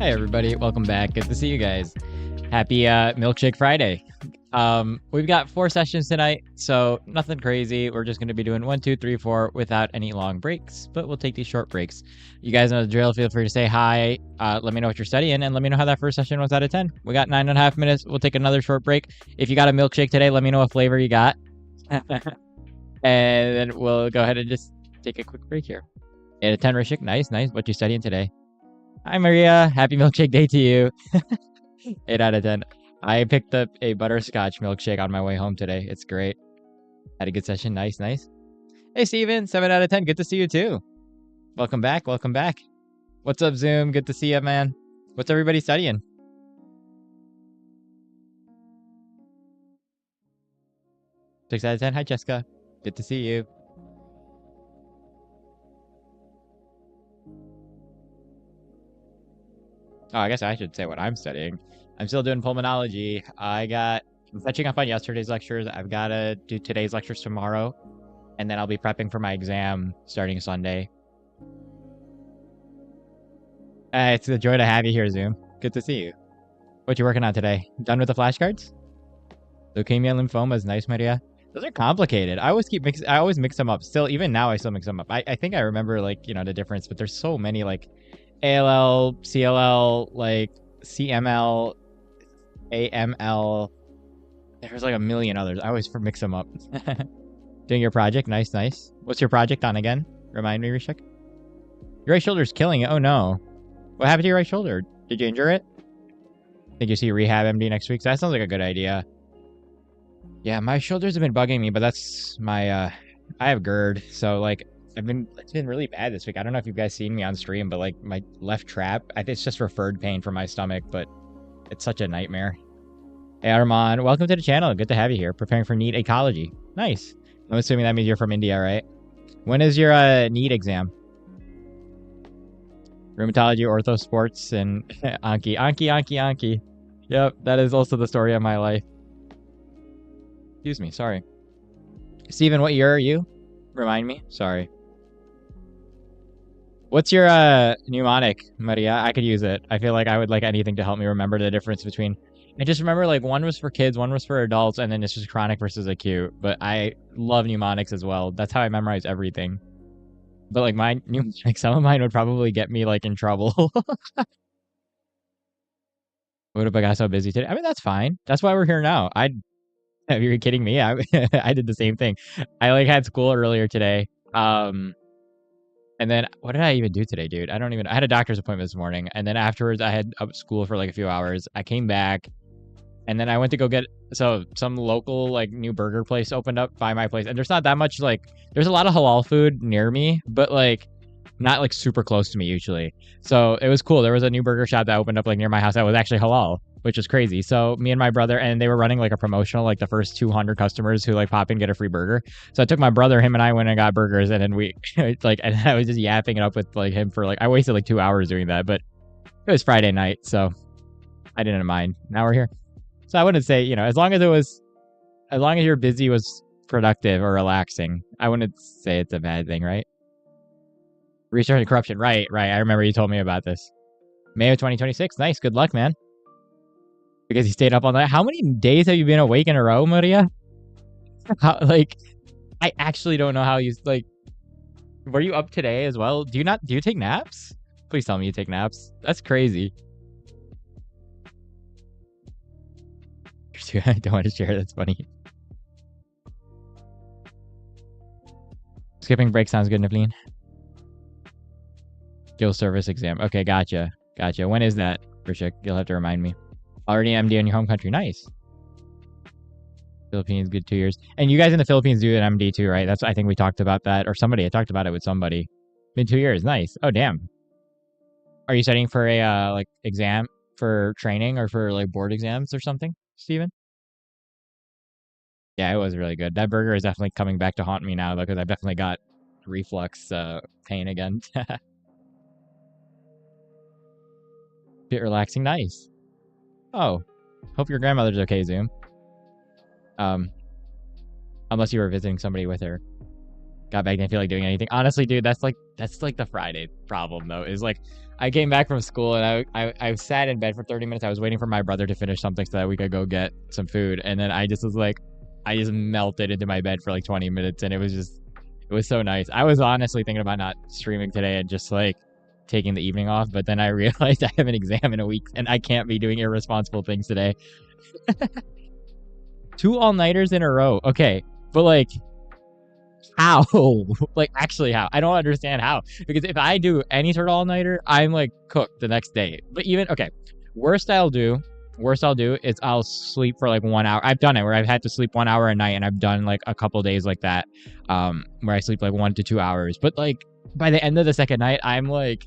Hey everybody, welcome back. Good to see you guys. Happy Milkshake Friday. We've got 4 sessions tonight, so nothing crazy. We're just going to be doing 1, 2, 3, 4 without any long breaks, but we'll take these short breaks. You guys know the drill. Feel free to say hi. Let me know what you're studying, and let me know how that first session was out of 10. We got 9.5 minutes. We'll take another short break. If you got a milkshake today, let me know what flavor you got. And then we'll go ahead and just take a quick break here. 8 out of 10, Rishik. Nice, nice. What you studying today? Hi, Maria. Happy milkshake day to you. 8 out of 10. I picked up a butterscotch milkshake on my way home today. It's great. Had a good session. Nice, nice. Hey, Steven. 7 out of 10. Good to see you, too. Welcome back. Welcome back. What's up, Zoom? Good to see you, man. What's everybody studying? Six out of 10. Hi, Jessica. Good to see you. Oh, I guess I should say what I'm studying. I'm still doing pulmonology. I'm catching up on yesterday's lectures. I've got to do today's lectures tomorrow. And then I'll be prepping for my exam starting Sunday. It's a joy to have you here, Zoom. Good to see you. What you working on today? Done with the flashcards? Leukemia, lymphoma is nice, Maria. Those are complicated. I always mix them up. Still, even now, I still mix them up. I think I remember, like, you know, the difference, but there's so many, like, ALL, CLL, like CML, AML. There's like a million others. I always mix them up. Doing your project. Nice, nice. What's your project on again? Remind me, Rishik. Your right shoulder's killing it. Oh no. What happened to your right shoulder? Did you injure it? Think you see Rehab MD next week? So that sounds like a good idea. Yeah, my shoulders have been bugging me, but that's my I have GERD, so like it's been really bad this week. I don't know if you guys seen me on stream, but like my left trap, I think it's just referred pain from my stomach, but it's such a nightmare. Hey Armand, welcome to the channel. Good to have you here. Preparing for NEET ecology. Nice. I'm assuming that means you're from India, right? When is your NEET exam? Rheumatology, ortho, sports, and Anki. Yep, that is also the story of my life. Excuse me, sorry. Steven, what year are you? Remind me. Sorry. What's your mnemonic, Maria? I could use it. I feel like I would like anything to help me remember the difference between... I just remember like one was for kids, one was for adults, and then it's just chronic versus acute. But I love mnemonics as well. That's how I memorize everything. But like my mnemonic, some of mine would probably get me like in trouble. What if I got so busy today? I mean, that's fine. That's why we're here now. If you're kidding me, I did the same thing. I like had school earlier today. And then what did I even do today, dude? I had a doctor's appointment this morning, and then afterwards I had up school for like a few hours. I came back, and then I went to go get some local like new burger place opened up by my place, and there's not that much there's a lot of halal food near me, but like not like super close to me usually. So it was cool. There was a new burger shop that opened up like near my house that was actually halal, which was crazy. So me and my brother, and they were running like a promotional, like the first 200 customers who like pop in get a free burger. So I took my brother, him and I went and got burgers, and then we like, and I was just yapping it up with like him for like, I wasted like 2 hours doing that, but it was Friday night, so I didn't mind. Now we're here. So I wouldn't say, you know, as long as you're busy was productive or relaxing, I wouldn't say it's a bad thing, right? Research and corruption. Right. I remember you told me about this. May of 2026. Nice. Good luck, man. Because he stayed up all night. How many days have you been awake in a row, Maria? I actually don't know how you, were you up today as well? Do you take naps? Please tell me you take naps. That's crazy. I don't want to share. That's funny. Skipping break sounds good, Navleen. Skill service exam. Okay, gotcha. When is that, Rishik? You'll have to remind me. Already MD in your home country. Nice. Philippines, good 2 years. And you guys in the Philippines do an MD too, right? I think we talked about that. Or I talked about it with somebody. Been 2 years. Nice. Oh, damn. Are you studying for a exam for training or for like board exams or something, Steven? Yeah, it was really good. That burger is definitely coming back to haunt me now, though, because I've definitely got reflux pain again. Bit relaxing, nice. Oh, hope your grandmother's okay, Zoom. Unless you were visiting somebody with her. Got back, didn't feel like doing anything. Honestly, dude, that's like the Friday problem though. Is like I came back from school and I sat in bed for 30 minutes. I was waiting for my brother to finish something so that we could go get some food, and then I just melted into my bed for like 20 minutes, and it was so nice. I was honestly thinking about not streaming today and just like taking the evening off, but then I realized I have an exam in a week and I can't be doing irresponsible things today. 2 all-nighters in a row. Okay, but like how? Like actually how? I don't understand how. Because if I do any sort of all-nighter, I'm like cooked the next day. But even okay, worst I'll do is I'll sleep for like 1 hour. I've done it where I've had to sleep 1 hour a night, and I've done like a couple days like that, where I sleep like 1 to 2 hours. But like by the end of the second night, I'm like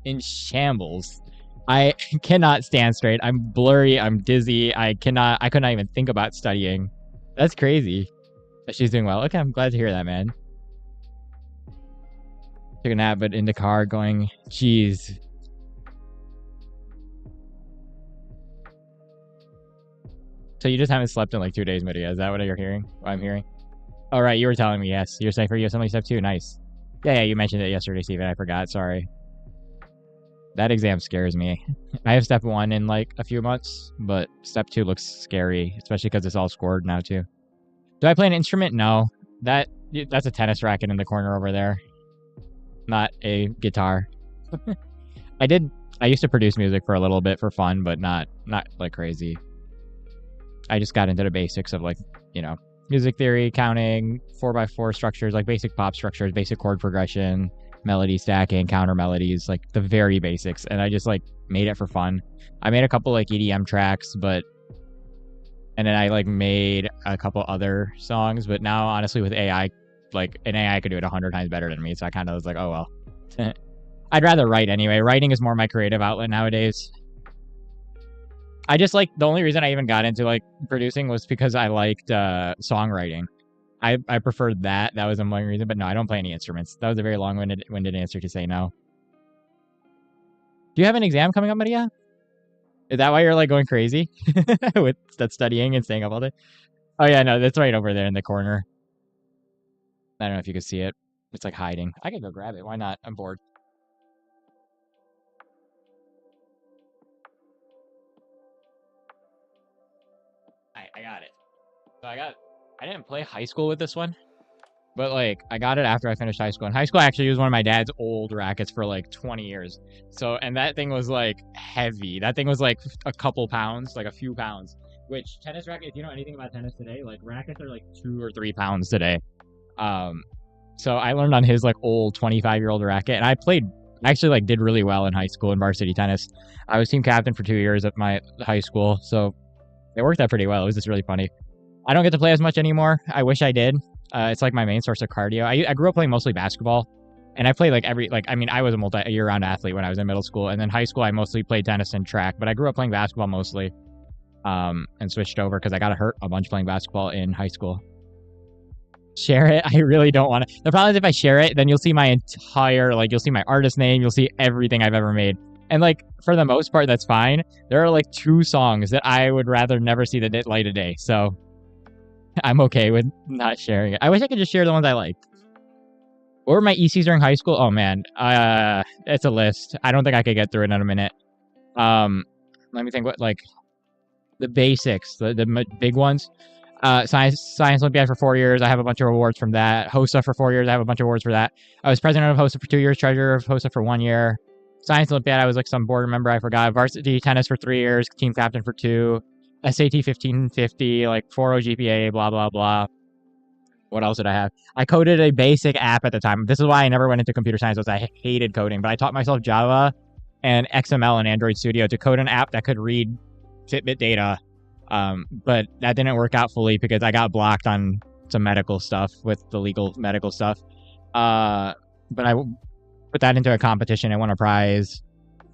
in shambles. I cannot stand straight. I'm blurry. I'm dizzy. I could not even think about studying. That's crazy. But she's doing well. Okay, I'm glad to hear that, man. Took a nap, but in the car going, jeez. So you just haven't slept in like 2 days, Media. Is that what you're hearing? What I'm hearing? Oh, right. You were telling me, yes. You're saying for you, somebody step 2. Nice. Yeah, you mentioned it yesterday, Steven. I forgot. Sorry. That exam scares me. I have step 1 in like a few months, but step 2 looks scary, especially because it's all scored now too. Do I play an instrument? No. That's a tennis racket in the corner over there. Not a guitar. I used to produce music for a little bit for fun, but not like crazy. I just got into the basics of like, music theory, counting, 4x4 structures, like basic pop structures, basic chord progression, melody stacking, counter melodies, like the very basics. And I just like made it for fun. I made a couple like EDM tracks, and then I like made a couple other songs, but now honestly with AI, like an AI could do it 100 times better than me. So I kind of was like, oh well. I'd rather write anyway. Writing is more my creative outlet nowadays. I just like, the only reason I even got into like producing was because I liked songwriting. I preferred that. That was the main reason. But no, I don't play any instruments. That was a very long-winded answer to say no. Do you have an exam coming up, Maria? Is that why you're like going crazy with that studying and staying up all day? Oh yeah, no, that's right over there in the corner. I don't know if you can see it. It's like hiding. I can go grab it. Why not? I'm bored. I got it. So I didn't play high school with this one, but like I got it after I finished high school. In high school, I actually used one of my dad's old rackets for like 20 years. So, and that thing was like heavy. That thing was like a couple pounds, like a few pounds. Which tennis racket, if you know anything about tennis today, like rackets are like 2 or 3 pounds today. So I learned on his like old 25-year-old racket, and I actually like did really well in high school in varsity tennis. I was team captain for 2 years at my high school, so it worked out pretty well. It was just really funny. I don't get to play as much anymore. I wish I did. It's like my main source of cardio. I grew up playing mostly basketball, and I played like I was a year-round athlete when I was in middle school, and then high school I mostly played tennis and track, but I grew up playing basketball mostly, and switched over because I got hurt a bunch playing basketball in high school. Share it. I really don't want to. The problem is if I share it, then you'll see my entire, like, you'll see my artist name, you'll see everything I've ever made. And like, for the most part, that's fine. There are like 2 songs that I would rather never see the light of day. So I'm okay with not sharing it. I wish I could just share the ones I like. What were my ECs during high school? Oh man, it's a list. I don't think I could get through it in a minute. Let me think. What, like, the basics, the big ones. Science Olympiad for 4 years. I have a bunch of awards from that. HOSA for 4 years. I have a bunch of awards for that. I was president of HOSA for 2 years, treasurer of HOSA for 1 year. Science Olympiad, I was like some board member. I forgot. Varsity tennis for 3 years. Team captain for 2. SAT 1550, like 4.0 GPA, blah, blah, blah. What else did I have? I coded a basic app at the time. This is why I never went into computer science, was I hated coding. But I taught myself Java and XML and Android Studio to code an app that could read Fitbit data. But that didn't work out fully because I got blocked on some medical stuff with the legal medical stuff. But I put that into a competition and won a prize.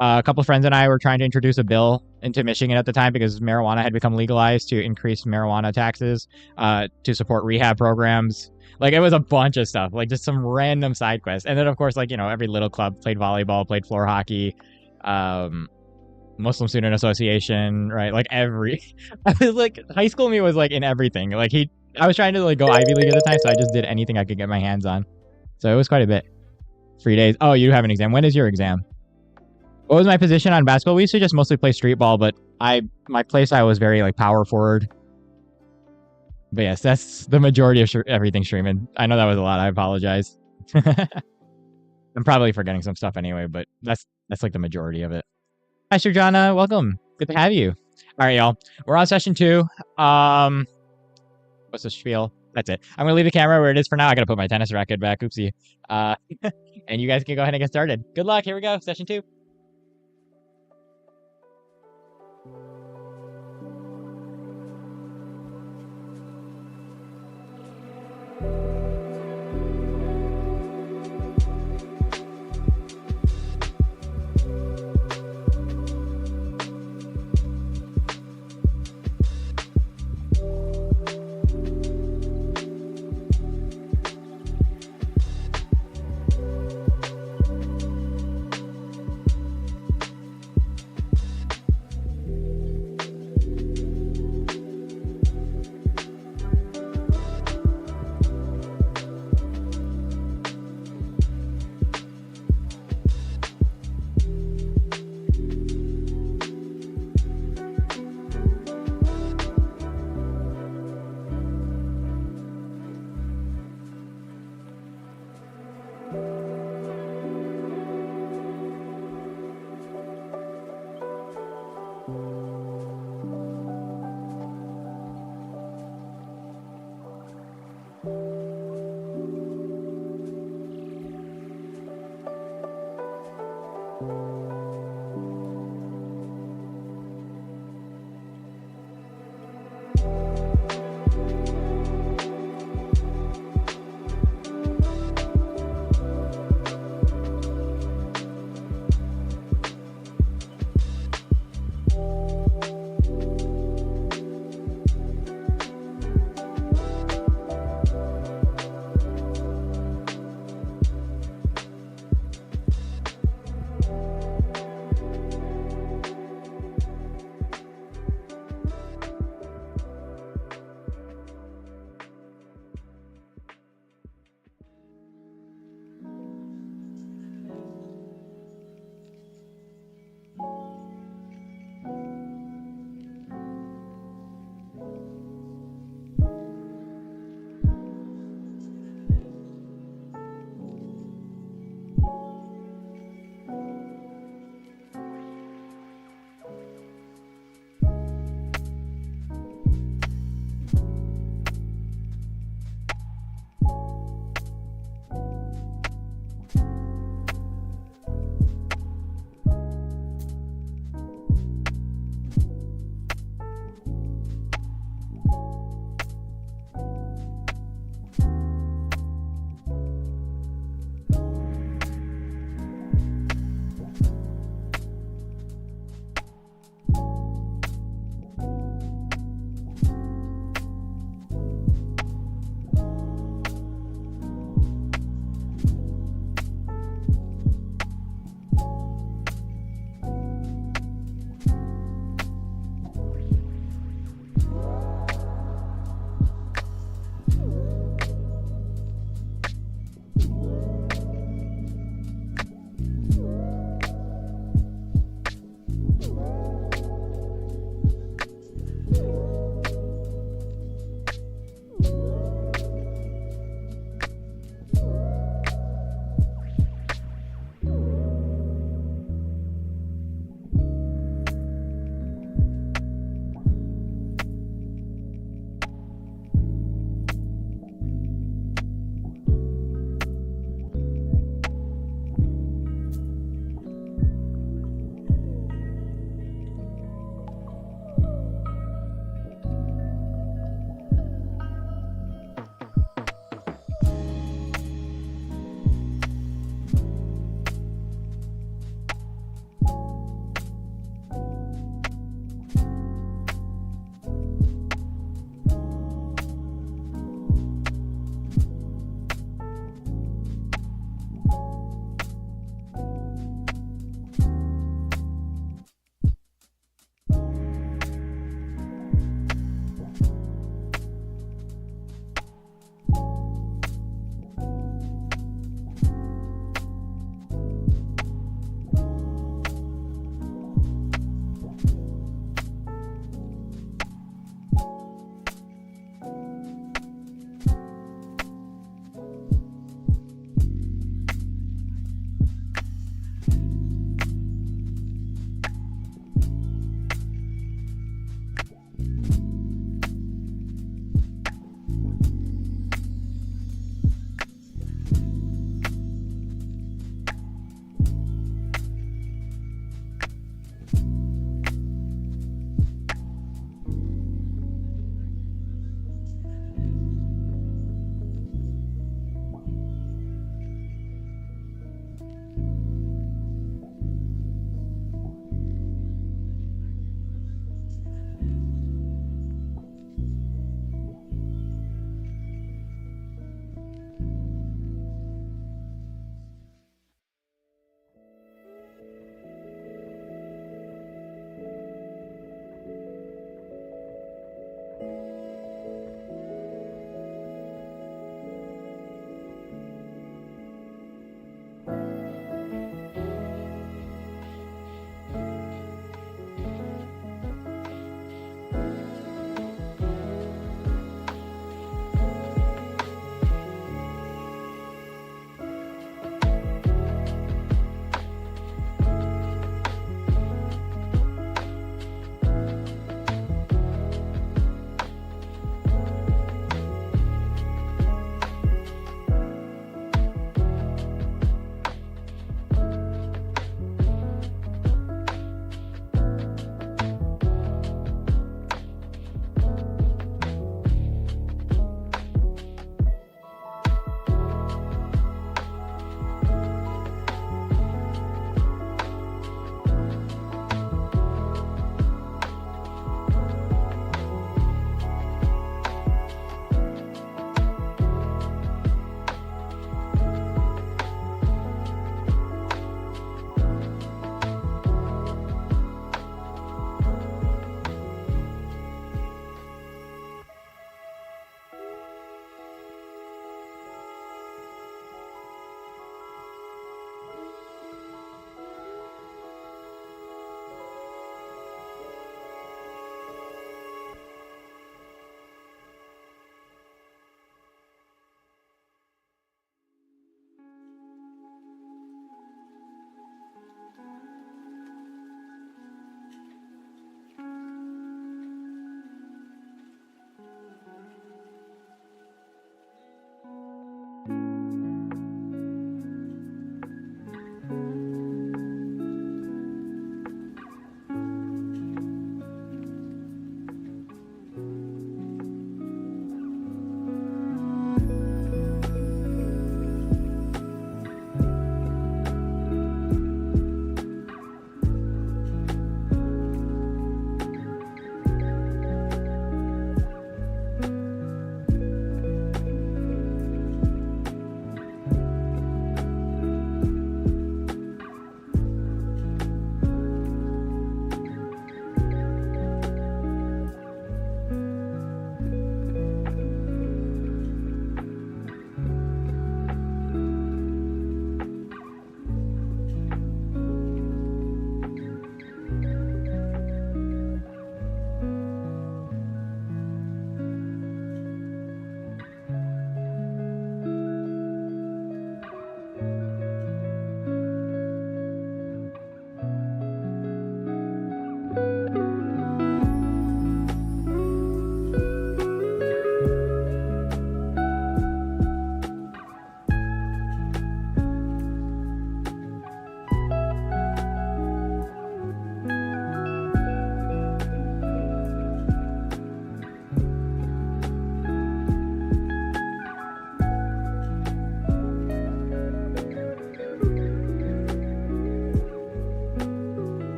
A couple of friends and I were trying to introduce a bill into Michigan at the time because marijuana had become legalized to increase marijuana taxes to support rehab programs. Like it was a bunch of stuff, like just some random side quests. And then of course, like, you know, every little club played volleyball, played floor hockey, Muslim Student Association, right? Like every, I was like, high school me was like in everything. Like I was trying to like go Ivy League at the time, so I just did anything I could get my hands on. So it was quite a bit. 3 days. Oh, you have an exam. When is your exam? What was my position on basketball? We used to just mostly play street ball, but my play style was very like power forward. But yes, that's the majority of everything streaming. I know that was a lot. I apologize. I'm probably forgetting some stuff anyway, but that's like the majority of it. Hi, Sturjana. Welcome. Good to have you. All right, y'all. We're on session 2. What's the spiel? That's it. I'm gonna leave the camera where it is for now. I gotta put my tennis racket back. Oopsie. And you guys can go ahead and get started. Good luck. Here we go. Session 2.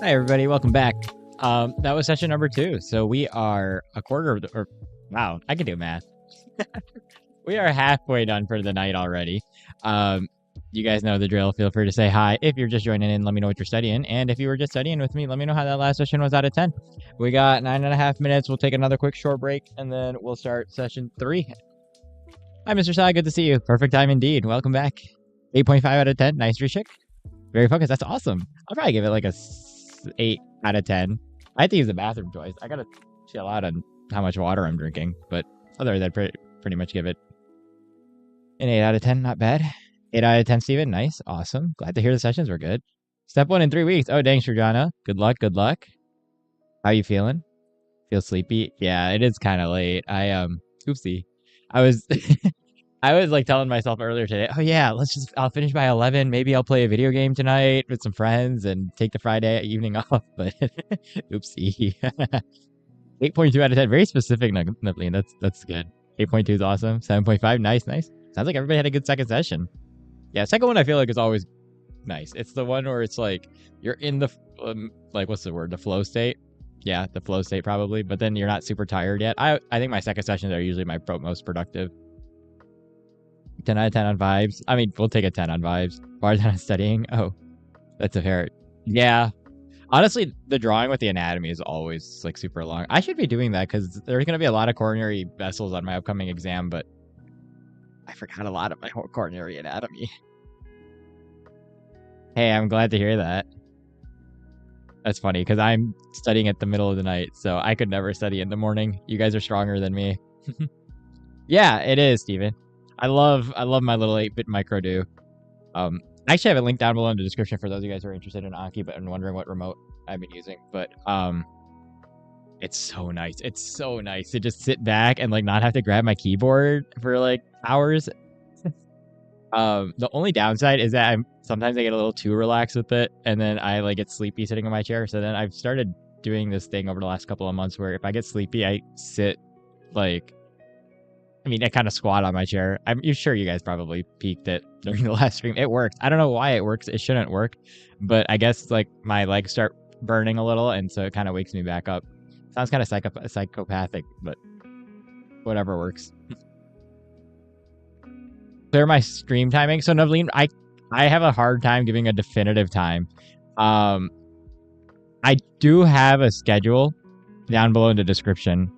Hi, everybody. Welcome back. That was session number 2. So we are a quarter of the, or wow, I can do math. We are halfway done for the night already. You guys know the drill. Feel free to say hi. If you're just joining in, let me know what you're studying. And if you were just studying with me, let me know how that last session was out of 10. We got 9.5 minutes. We'll take another quick short break, and then we'll start session 3. Hi, Mr. Sai. Good to see you. Perfect time indeed. Welcome back. 8.5 out of 10. Nice recheck. Very focused. That's awesome. I'll probably give it like a 8 out of 10. I have to use the bathroom twice. I gotta chill out on how much water I'm drinking, but other than that, pretty much give it an 8 out of 10. Not bad. 8 out of 10, Steven. Nice. Awesome. Glad to hear the sessions were good. Step 1 in 3 weeks. Oh, dang, Shrujana. Good luck. Good luck. How you feeling? Feel sleepy? Yeah, it is kind of late. Oopsie. I was I was like telling myself earlier today, oh yeah, I'll finish by 11. Maybe I'll play a video game tonight with some friends and take the Friday evening off. But oopsie. 8.2 out of 10. Very specific, Nubleen. That's good. 8.2 is awesome. 7.5. Nice. Sounds like everybody had a good second session. Yeah, second one I feel like is always nice. It's the one where it's like you're in the like what's the word? The flow state. Yeah, the flow state probably. But then you're not super tired yet. I think my second sessions are usually my most productive. 10 out of 10 on vibes. I mean, we'll take a 10 on vibes. Bar 10 on studying. Oh, that's a fair. Yeah. Honestly, the drawing with the anatomy is always like super long. I should be doing that because there's going to be a lot of coronary vessels on my upcoming exam, but I forgot a lot of my whole coronary anatomy. Hey, I'm glad to hear that. That's funny because I'm studying at the middle of the night, so I could never study in the morning. You guys are stronger than me. Yeah, it is, Steven. I love my little 8-bit micro do. I actually have a link down below in the description for those of you guys who are interested in Anki but and wondering what remote I've been using. But it's so nice. It's so nice to just sit back and like not have to grab my keyboard for like hours. The only downside is that sometimes I get a little too relaxed with it, and then I like get sleepy sitting in my chair. So then I've started doing this thing over the last couple of months where if I get sleepy, I sit like. I mean, I kind of squat on my chair. I'm sure you guys probably peeked it during the last stream. It worked. I don't know why it works. It shouldn't work. But I guess like my legs start burning a little, and so it kind of wakes me back up. Sounds kind of psychopathic, but whatever works. Clear my stream timing. So, Navleen, I have a hard time giving a definitive time. I do have a schedule down below in the description.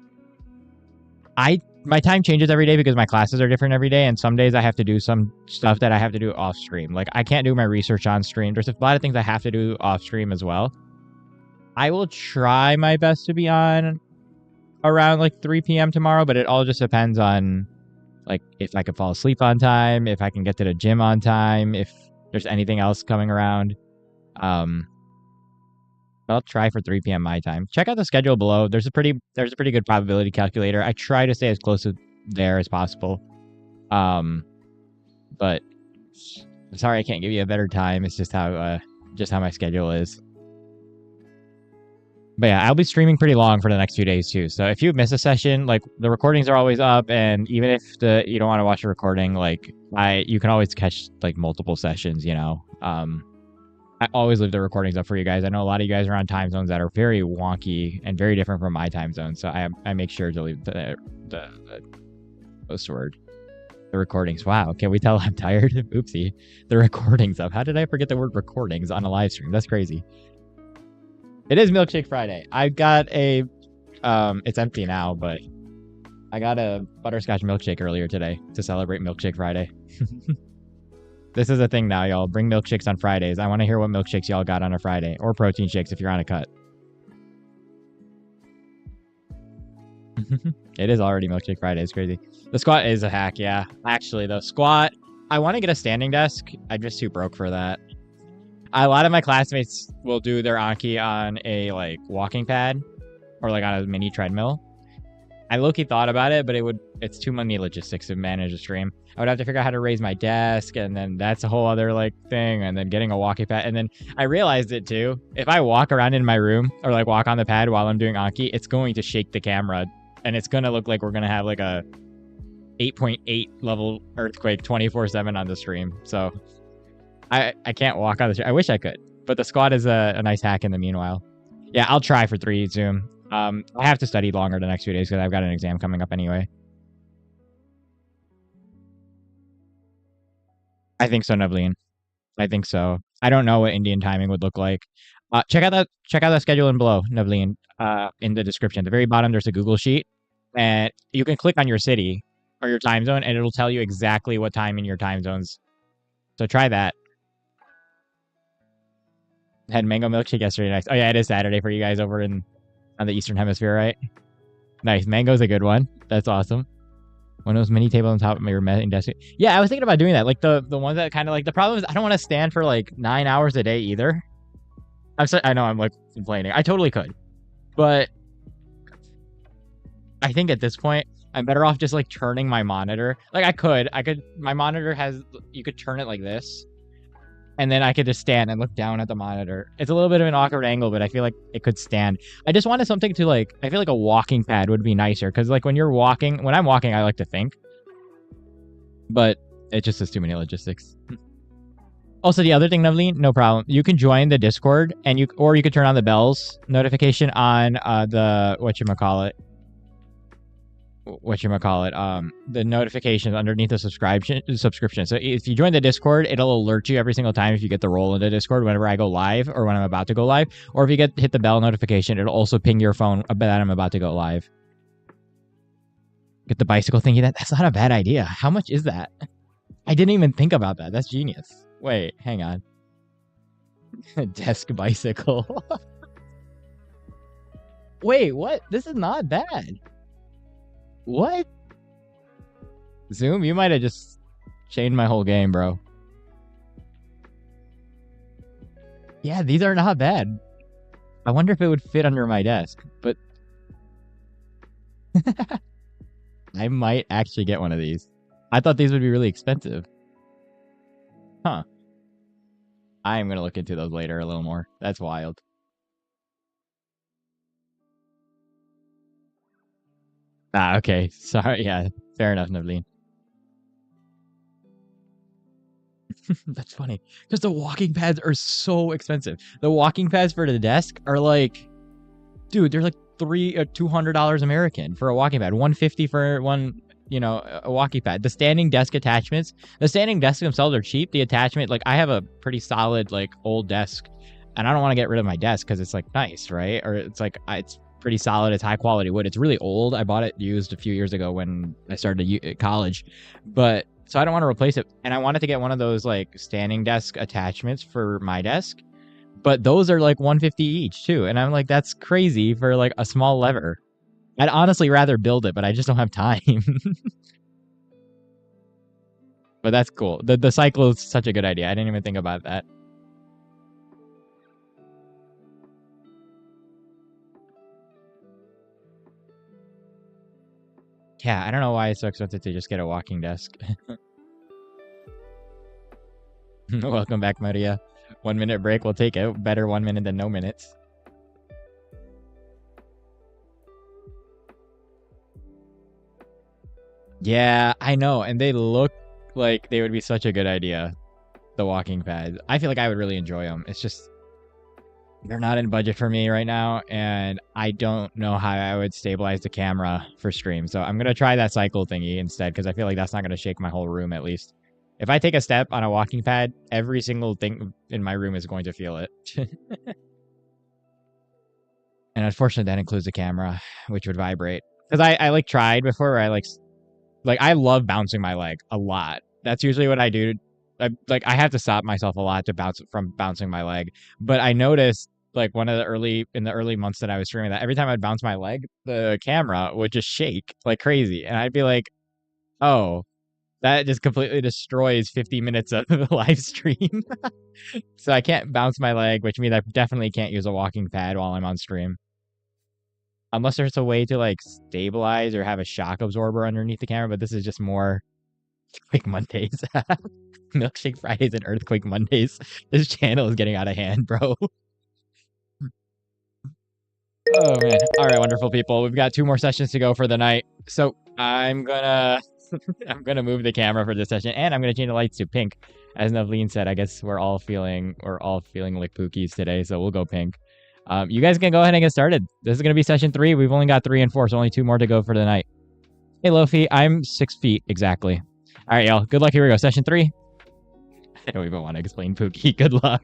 My time changes every day because my classes are different every day, and some days I have to do some stuff that I have to do off stream. Like I can't do my research on stream. There's a lot of things I have to do off stream as well. I will try my best to be on around like 3 p.m. tomorrow, but it all just depends on like if I can fall asleep on time, if I can get to the gym on time, if there's anything else coming around. I'll try for 3 p.m. my time. Check out the schedule below. There's a pretty good probability calculator. I try to stay as close to there as possible. But sorry I can't give you a better time. It's just how my schedule is. But yeah, I'll be streaming pretty long for the next few days too. So if you miss a session, like the recordings are always up, and even if you don't want to watch a recording, like you can always catch like multiple sessions, you know. I always leave the recordings up for you guys. I know a lot of you guys are on time zones that are very wonky and very different from my time zone, so I make sure to leave the recordings. Wow, can we tell I'm tired? Oopsie. The recordings up. How did I forget the word recordings on a live stream? That's crazy. It is Milkshake Friday. I got a it's empty now, but I got a butterscotch milkshake earlier today to celebrate Milkshake Friday. This is a thing now, y'all. Bring milkshakes on Fridays. I want to hear what milkshakes y'all got on a Friday. Or protein shakes if you're on a cut. It is already Milkshake Friday. It's crazy. The squat is a hack, yeah. Actually, the squat, I want to get a standing desk. I'm just too broke for that. A lot of my classmates will do their Anki on a like walking pad or like on a mini treadmill. I low-key thought about it, but it's too many logistics to manage a stream. I would have to figure out how to raise my desk, and then that's a whole other like thing, and then getting a walking pad. And then I realized it too. If I walk around in my room or like walk on the pad while I'm doing Anki, it's going to shake the camera, and it's going to look like we're going to have like a 8.8 level earthquake 24/7 on the stream. So I can't walk on the stream. I wish I could. But the squad is a nice hack in the meanwhile. Yeah, I'll try for 3 Zoom. I have to study longer the next few days because I've got an exam coming up anyway. I think so, Nevleen. I think so. I don't know what Indian timing would look like. Check out that schedule in below, Nevleen. In the description. At the very bottom, there's a Google sheet, and you can click on your city or your time zone, and it'll tell you exactly what time in your time zones. So try that. Had mango milkshake yesterday. Nice. Oh yeah, it is Saturday for you guys over on the Eastern Hemisphere, right? Nice. Mango's a good one. That's awesome. One of those mini tables on top of your main desk. Yeah, I was thinking about doing that. Like the ones that kind of like the problem is I don't want to stand for like 9 hours a day either. I know I'm like complaining. I totally could, but I think at this point I'm better off just like turning my monitor. Like I could. My monitor has, you could turn it like this, and then I could just stand and look down at the monitor. It's a little bit of an awkward angle, but I feel like it could stand. I just wanted something to like, I feel like a walking pad would be nicer. Because like when I'm walking, I like to think. But it just has too many logistics. Also, the other thing, Nevleen, no problem. You can join the Discord, and you could turn on the bells notification on the the notifications underneath the subscription. So if you join the Discord, it'll alert you every single time if you get the role into Discord whenever I go live or when I'm about to go live. Or if you hit the bell notification, it'll also ping your phone that I'm about to go live. Get the bicycle thingy. That's not a bad idea. How much is that? I didn't even think about that. That's genius. Wait, hang on. Desk bicycle. Wait, what? This is not bad. What? Zoom, you might have just changed my whole game, bro. Yeah, these are not bad. I wonder if it would fit under my desk, but I might actually get one of these. I thought these would be really expensive. Huh. I am going to look into those later a little more. That's wild. Ah, okay. Sorry. Yeah, fair enough, Nevleen. That's funny. Because the walking pads are so expensive. The walking pads for the desk are like, dude, they're like $200 American for a walking pad. $150 for one, a walking pad. The standing desk attachments, the standing desks themselves are cheap. The attachment, like I have a pretty solid, like old desk, and I don't want to get rid of my desk because it's like nice, right? Or it's like, it's pretty solid. It's high quality wood. It's really old. I bought it used a few years ago when I started college, but so I don't want to replace it. And I wanted to get one of those like standing desk attachments for my desk, but those are like $150 each too. And I'm like, that's crazy for like a small lever. I'd honestly rather build it, but I just don't have time. But that's cool. The cycle is such a good idea. I didn't even think about that. Yeah, I don't know why it's so expensive to just get a walking desk. Welcome back, Maria. 1 minute break. We'll take it. Better 1 minute than no minutes. Yeah, I know. And they look like they would be such a good idea. The walking pads. I feel like I would really enjoy them. It's just, they're not in budget for me right now, and I don't know how I would stabilize the camera for stream. So I'm going to try that cycle thingy instead, because I feel like that's not going to shake my whole room at least. If I take a step on a walking pad, every single thing in my room is going to feel it. And unfortunately, that includes the camera, which would vibrate. Because I like tried before where I I love bouncing my leg a lot. That's usually what I do. I have to stop myself a lot to bouncing my leg. But I noticed like in the early months that I was streaming that every time I'd bounce my leg, the camera would just shake like crazy. And I'd be like, oh, that just completely destroys 50 minutes of the live stream. So I can't bounce my leg, which means I definitely can't use a walking pad while I'm on stream. Unless there's a way to like stabilize or have a shock absorber underneath the camera, but this is just more Quick Mondays. Milkshake Fridays and Earthquake Mondays. This channel is getting out of hand, bro. Oh man. All right, wonderful people. We've got 2 more sessions to go for the night. So I'm gonna I'm gonna move the camera for this session, and I'm gonna change the lights to pink. As Navleen said, I guess we're all feeling like Pookies today, so we'll go pink. You guys can go ahead and get started. This is gonna be session 3. We've only got 3 and 4, so only 2 more to go for the night. Hey Lofi, I'm 6 feet exactly. All right, y'all. Good luck. Here we go. Session 3. I don't even want to explain Pookie. Good luck.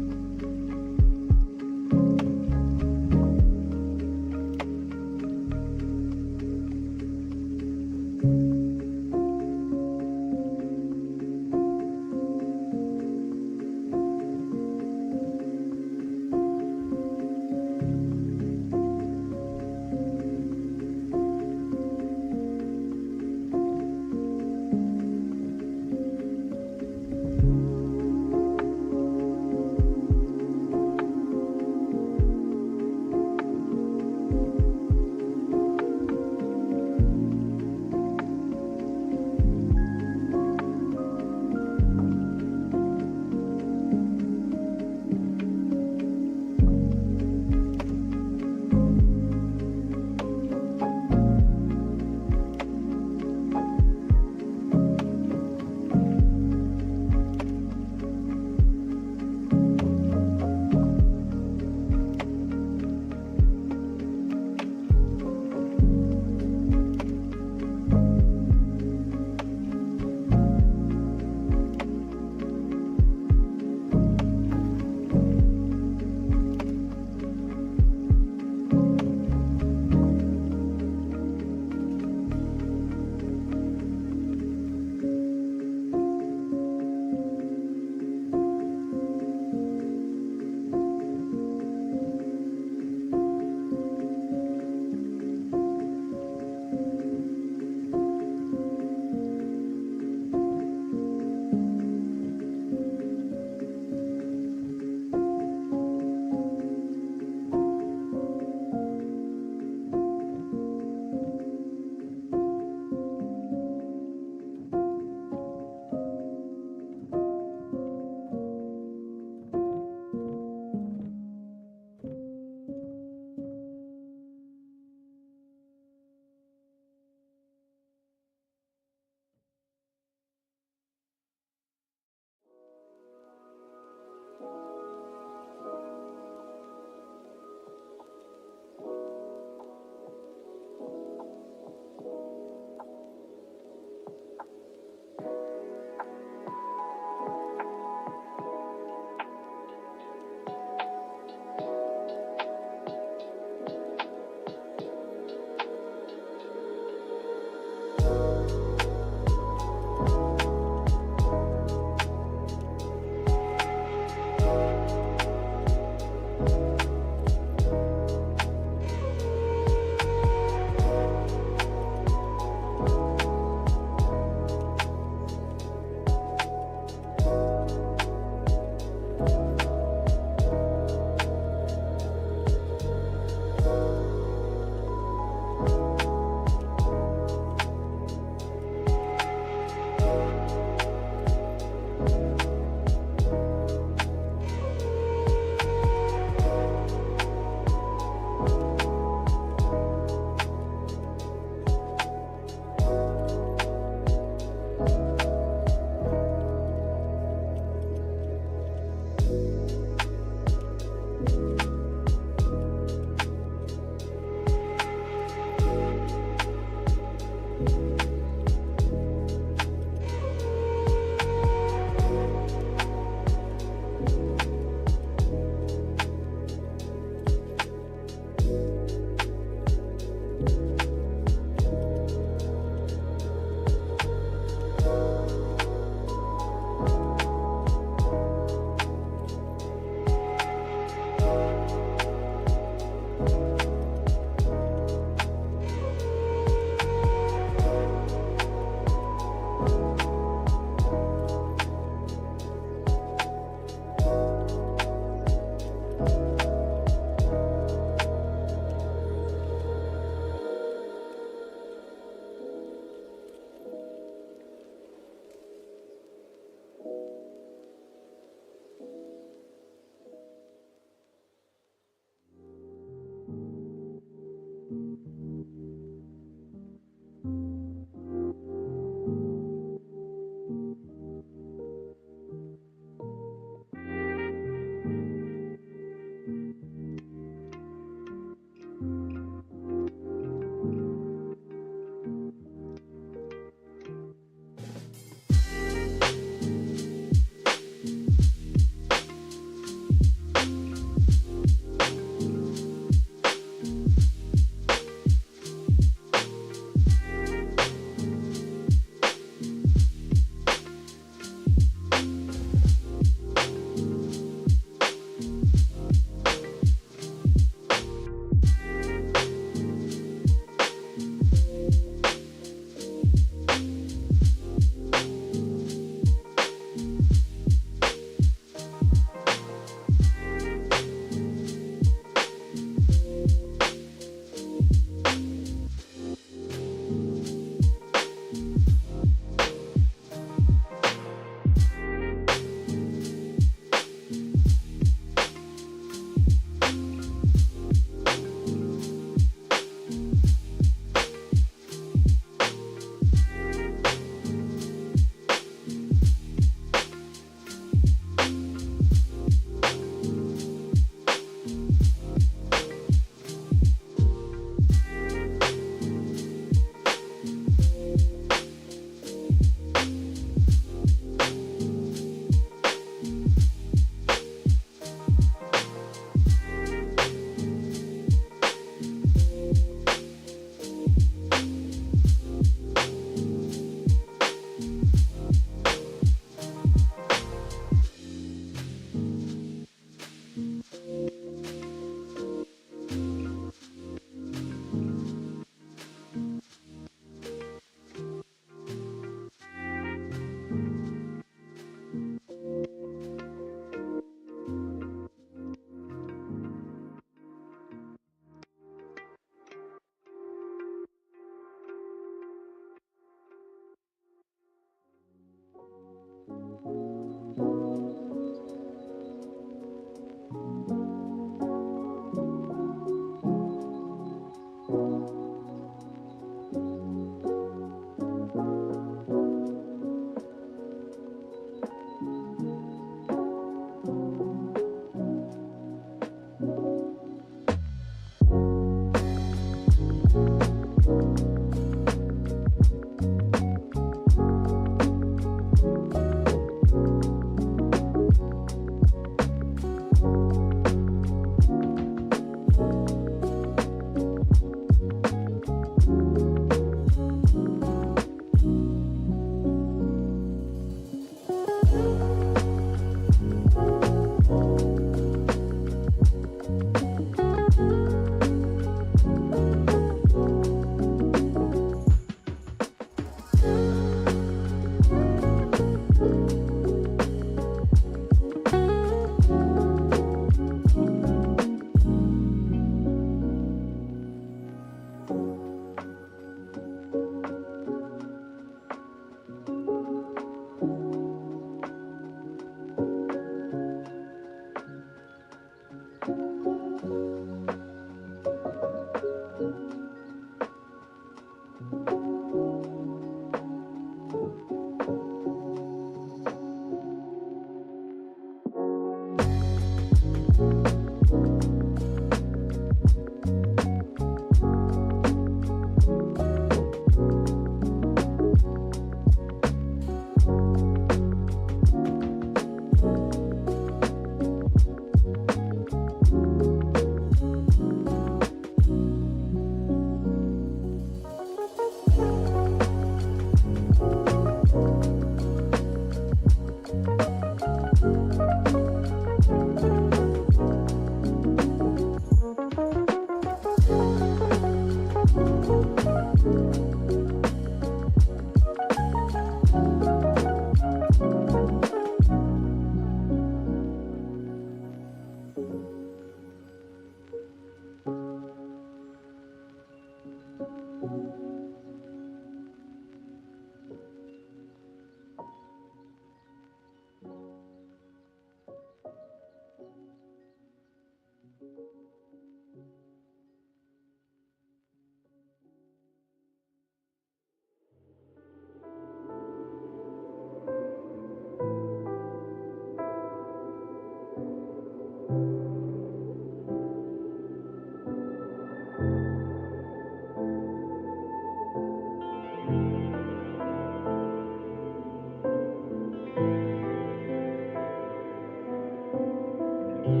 Mhm.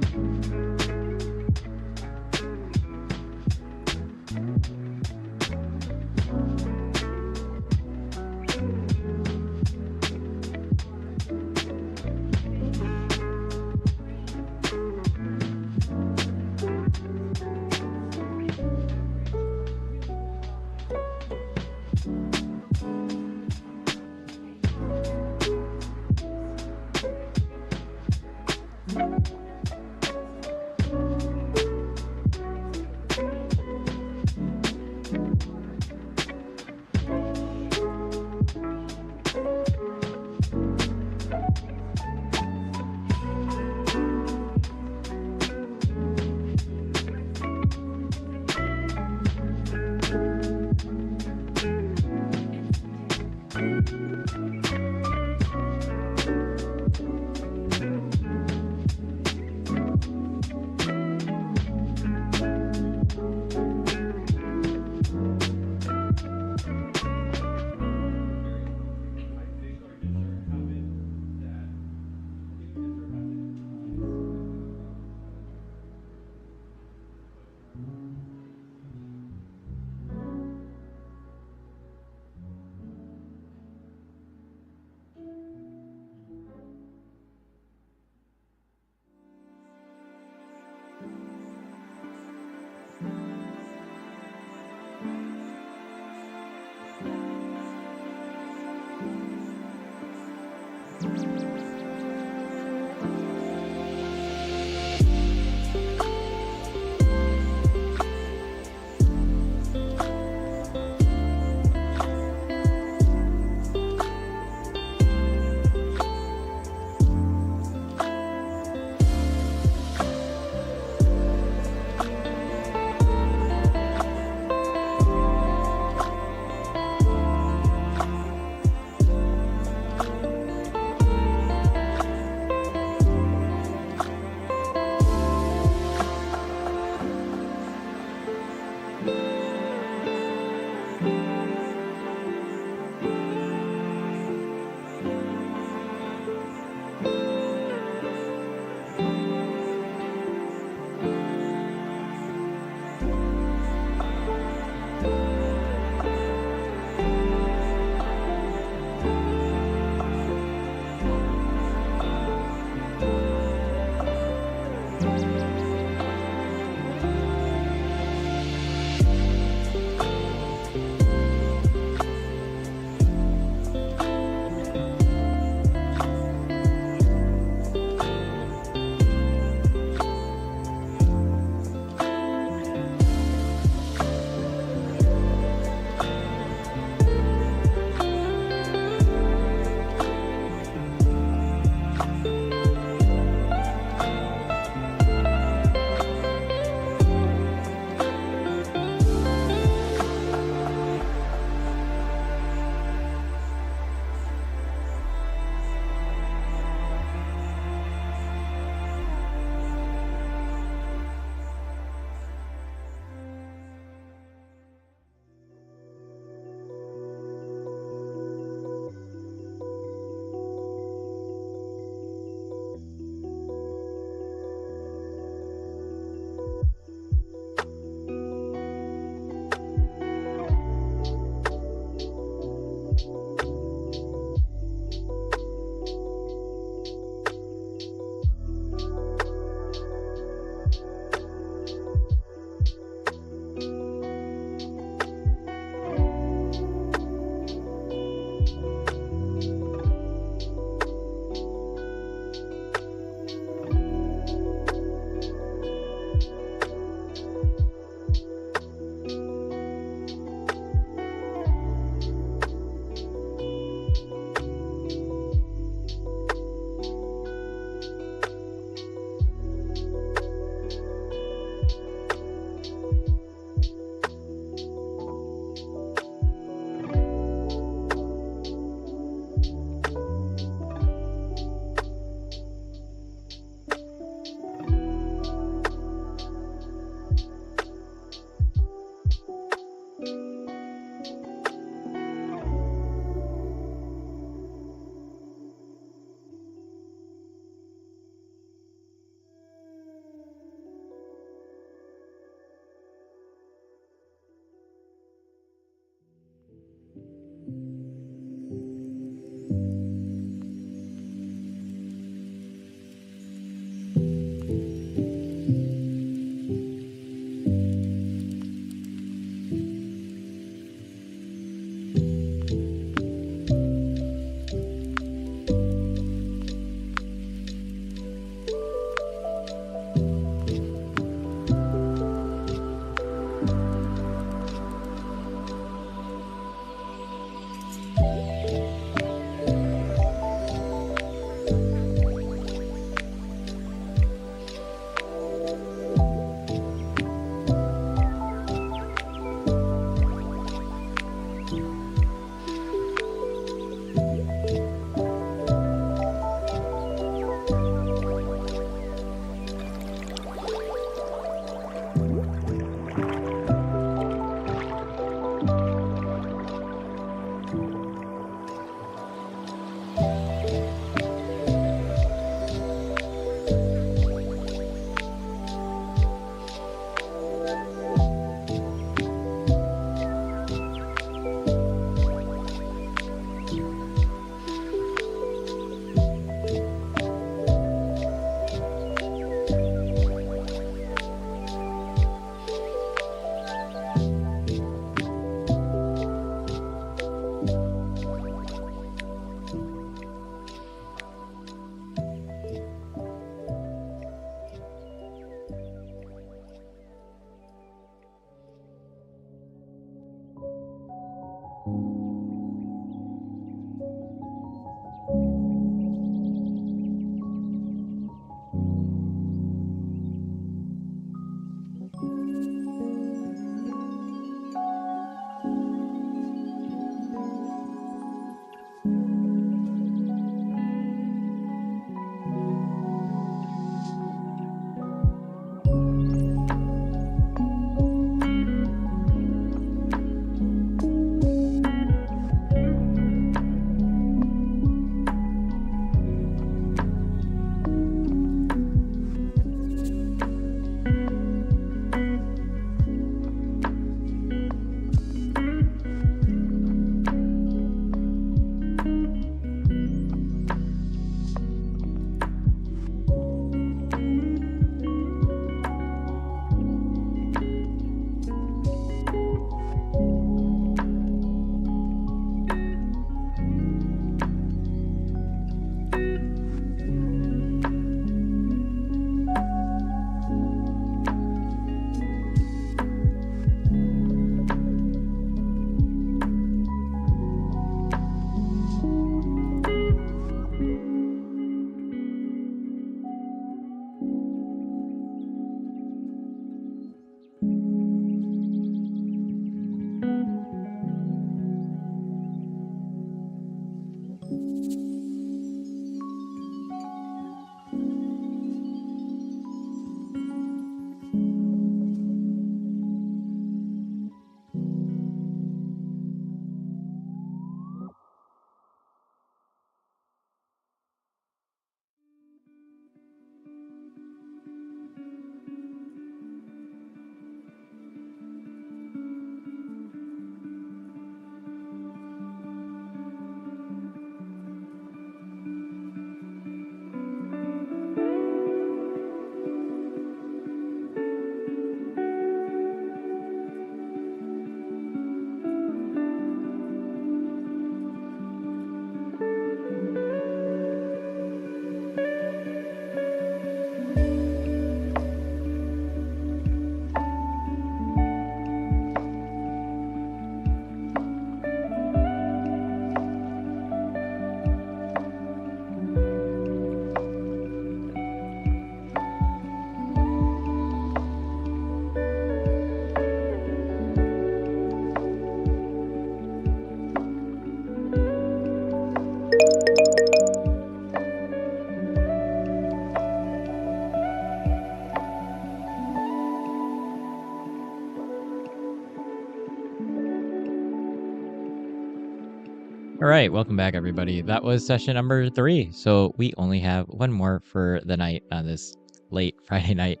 All right, welcome back, everybody. That was session number 3. So we only have one more for the night on this late Friday night.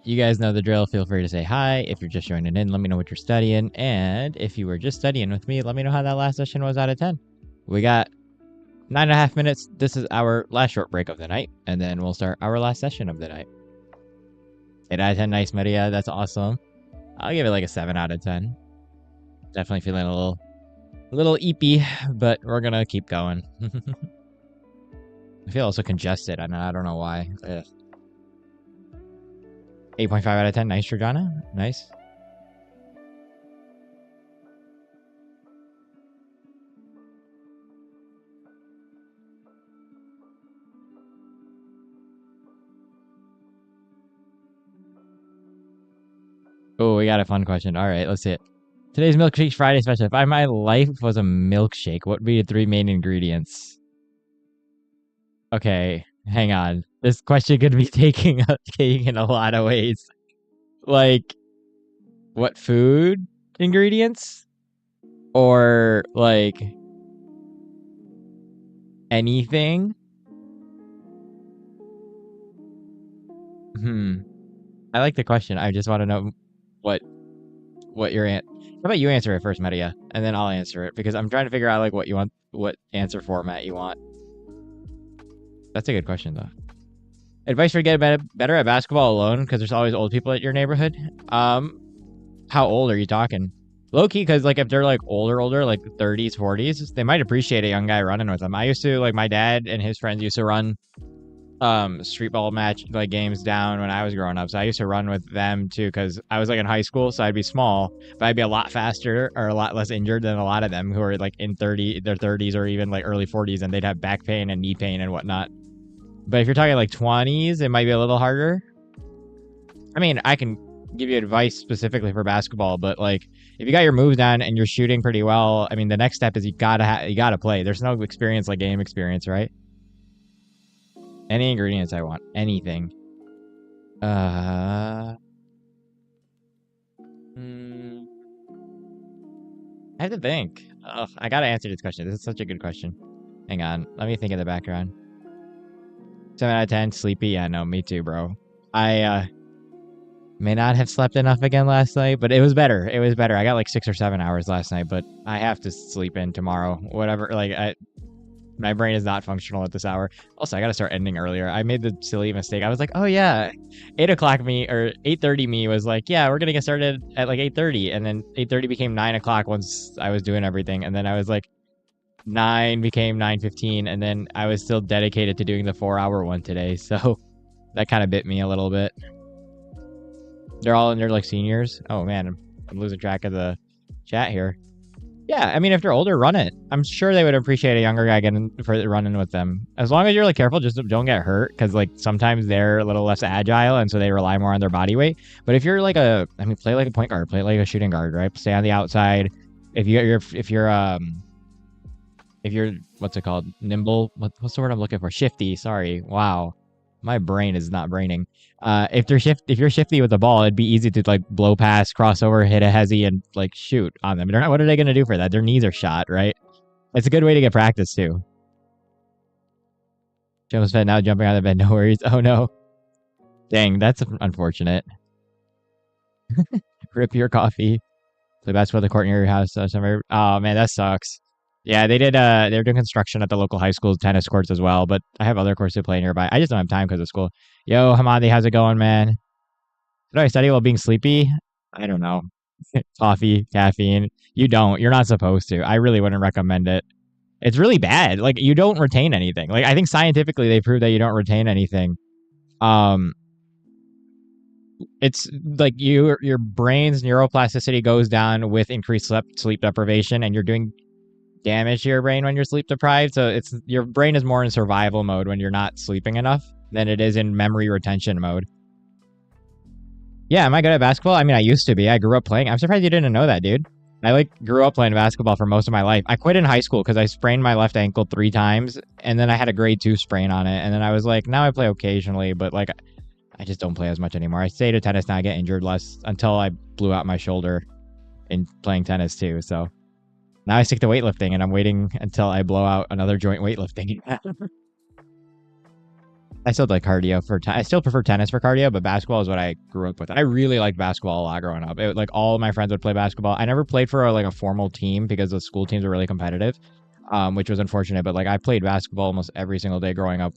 You guys know the drill. Feel free to say hi. If you're just joining in, let me know what you're studying. And if you were just studying with me, let me know how that last session was out of 10. We got 9.5 minutes. This is our last short break of the night, and then we'll start our last session of the night. 8 out of 10, nice, Maria. That's awesome. I'll give it like a 7 out of 10. Definitely feeling a little eepy, but we're gonna keep going. I feel also congested. I don't know why. 8.5 out of 10. Nice, Georgiana. Nice. Oh, we got a fun question. All right, let's see it. Today's Milkshake Friday special. If my life was a milkshake, what would be the 3 main ingredients? Okay, hang on. This question could be taken in a lot of ways. Like, what food ingredients? Or, like, anything? I like the question. I just want to know what your How about you answer it first, Maria, and then I'll answer it, because I'm trying to figure out like what you want, what answer format you want. That's a good question though. Advice for getting better at basketball alone, because there's always old people at your neighborhood. How old are you talking? Low key, because like if they're like older, like 30s, 40s, they might appreciate a young guy running with them. I used to, like, my dad and his friends used to run street ball match like games down when I was growing up, so I used to run with them too, because I was like in high school, so I'd be small, but I'd be a lot faster or a lot less injured than a lot of them who are like in their 30s or even like early 40s, and they'd have back pain and knee pain and whatnot. But if you're talking like 20s, it might be a little harder. I mean, I can give you advice specifically for basketball, but like if you got your moves down and you're shooting pretty well, I mean, the next step is you gotta play. There's no experience like game experience, right? Any ingredients I want. Anything. I have to think. Ugh, I gotta answer this question. This is such a good question. Hang on. Let me think in the background. 7 out of 10. Sleepy? Yeah, no, me too, bro. I may not have slept enough again last night, but it was better. It was better. I got like 6 or 7 hours last night, but I have to sleep in tomorrow. Whatever. Like, my brain is not functional at this hour. Also, I gotta start ending earlier. I made the silly mistake. I was like, oh yeah, 8 o'clock me, or 8:30 me was like, yeah, we're gonna get started at like 8:30, and then 8:30 became 9 o'clock once I was doing everything, and then I was like, 9 became 9:15, and then I was still dedicated to doing the 4-hour one today, so that kind of bit me a little bit. They're all in their like seniors. Oh man, I'm losing track of the chat here. Yeah, I mean, if they're older, run it. I'm sure they would appreciate a younger guy getting for running with them. As long as you're like careful, just don't get hurt, because like sometimes they're a little less agile, and so they rely more on their body weight. But if you're like play like a point guard, play like a shooting guard, right? Stay on the outside. If you're what's it called? Nimble. What's the word I'm looking for? Shifty. Sorry. Wow. My brain is not braining. If you're shifty with the ball, it'd be easy to like blow past, crossover, hit a hezzy, and like shoot on them. What are they gonna do for that? Their knees are shot, right? It's a good way to get practice too. Joe's fed now, jumping out of bed. No worries. Oh no. Dang, that's unfortunate. Rip your coffee. Play basketball at the court near your house. Oh man, that sucks. Yeah, they did. They're doing construction at the local high school tennis courts as well, but I have other courts to play nearby. I just don't have time because of school. Yo, Hamadi, how's it going, man? Did I study while being sleepy? I don't know. Coffee, caffeine. You don't. You're not supposed to. I really wouldn't recommend it. It's really bad. Like, you don't retain anything. Like, I think scientifically they proved that you don't retain anything. It's like your brain's neuroplasticity goes down with increased sleep deprivation, and you're doing damage to your brain when you're sleep deprived. So it's your brain is more in survival mode when you're not sleeping enough than it is in memory retention mode. Yeah, am I good at basketball? I mean, I used to be. I grew up playing. I'm surprised you didn't know that, dude. I like grew up playing basketball for most of my life. I quit in high school because I sprained my left ankle 3 times, and then I had a grade 2 sprain on it, and then I was like, now I play occasionally, but like I just don't play as much anymore. I stay to tennis now. I get injured less until I blew out my shoulder in playing tennis too. So Now I stick to weightlifting, and I'm waiting until I blow out another joint weightlifting. I still like cardio for. I still prefer tennis for cardio, but basketball is what I grew up with. I really liked basketball a lot growing up. Like all of my friends would play basketball. I never played for like a formal team because the school teams were really competitive, which was unfortunate. But like I played basketball almost every single day growing up,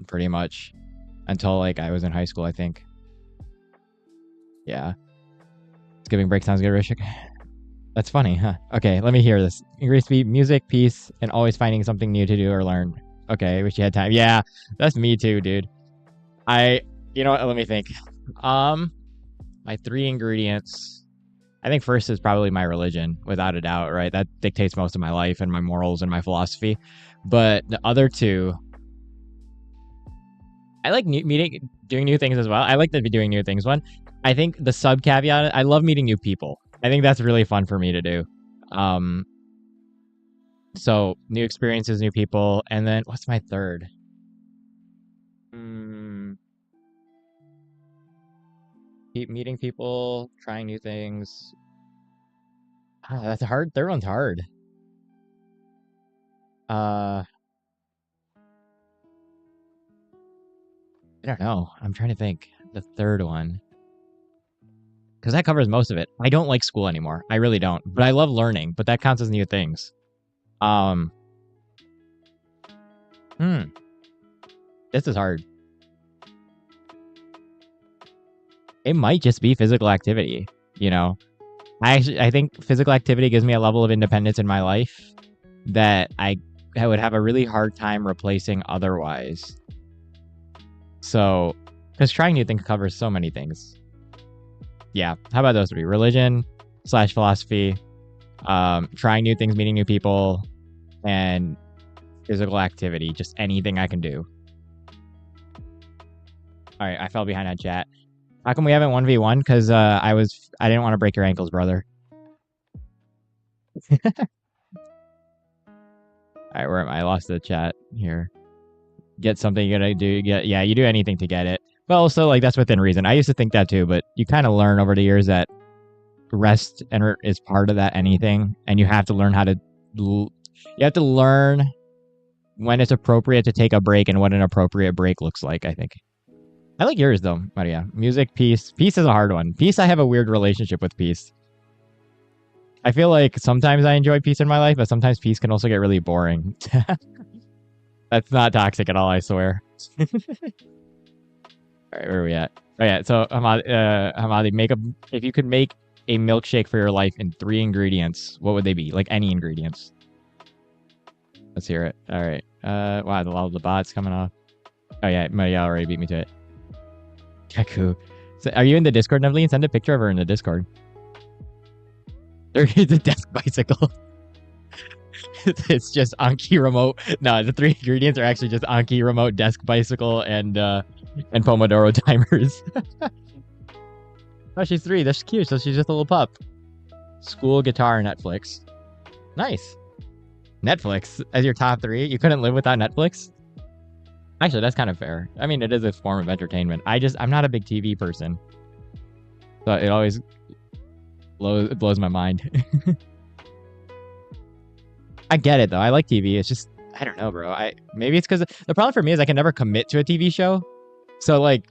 pretty much until like I was in high school, I think. Yeah, giving break sounds good, Rishik. That's funny, huh? Okay, let me hear this. Increase speed, music, peace, and always finding something new to do or learn. Okay, wish you had time. Yeah, that's me too, dude. You know what? Let me think. My 3 ingredients. I think first is probably my religion, without a doubt, right? That dictates most of my life and my morals and my philosophy. But the other 2, I like doing new things as well. I like to be doing new things. One, I think the sub caveat, I love meeting new people. I think that's really fun for me to do. So new experiences, new people, and then what's my third? Keep meeting people, trying new things. That's a hard. Third one's hard. I don't know. I'm trying to think. The third one, because that covers most of it. I don't like school anymore. I really don't. But I love learning. But that counts as new things. This is hard. It might just be physical activity, you know. I think physical activity gives me a level of independence in my life that I would have a really hard time replacing otherwise. So, because trying new things covers so many things. Yeah, how about those 3? Religion / philosophy, trying new things, meeting new people, and physical activity. Just anything I can do. All right, I fell behind on chat. How come we haven't 1v1? Because I didn't want to break your ankles, brother. All right, where am I? I lost the chat here. Get something you gotta do. You do anything to get it. But also, like, that's within reason. I used to think that too, but you kind of learn over the years that rest is part of that anything, and you have to learn how to. You have to learn when it's appropriate to take a break and what an appropriate break looks like, I think. I like yours though, Maria. Music, peace. Peace is a hard one. Peace, I have a weird relationship with peace. I feel like sometimes I enjoy peace in my life, but sometimes peace can also get really boring. That's not toxic at all, I swear. All right, where are we at? Oh yeah, so Hamadi, if you could make a milkshake for your life in 3 ingredients, what would they be? Like any ingredients. Let's hear it. All right. Wow, all the bots coming off. Oh yeah, Maria already beat me to it. Kaku. So are you in the Discord, Nevleen? Send a picture of her in the Discord. There is a desk bicycle. It's just Anki remote. No, the 3 ingredients are actually just Anki remote, desk bicycle, and Pomodoro timers. Oh, she's 3. That's cute. So she's just a little pup. School, guitar, Netflix. Nice. Netflix as your top 3. You couldn't live without Netflix? Actually, that's kind of fair. I mean, it is a form of entertainment. I'm not a big TV person. So it always blows my mind. I get it, though. I like TV. It's just, I don't know, bro. Maybe it's because the problem for me is I can never commit to a TV show. So, like,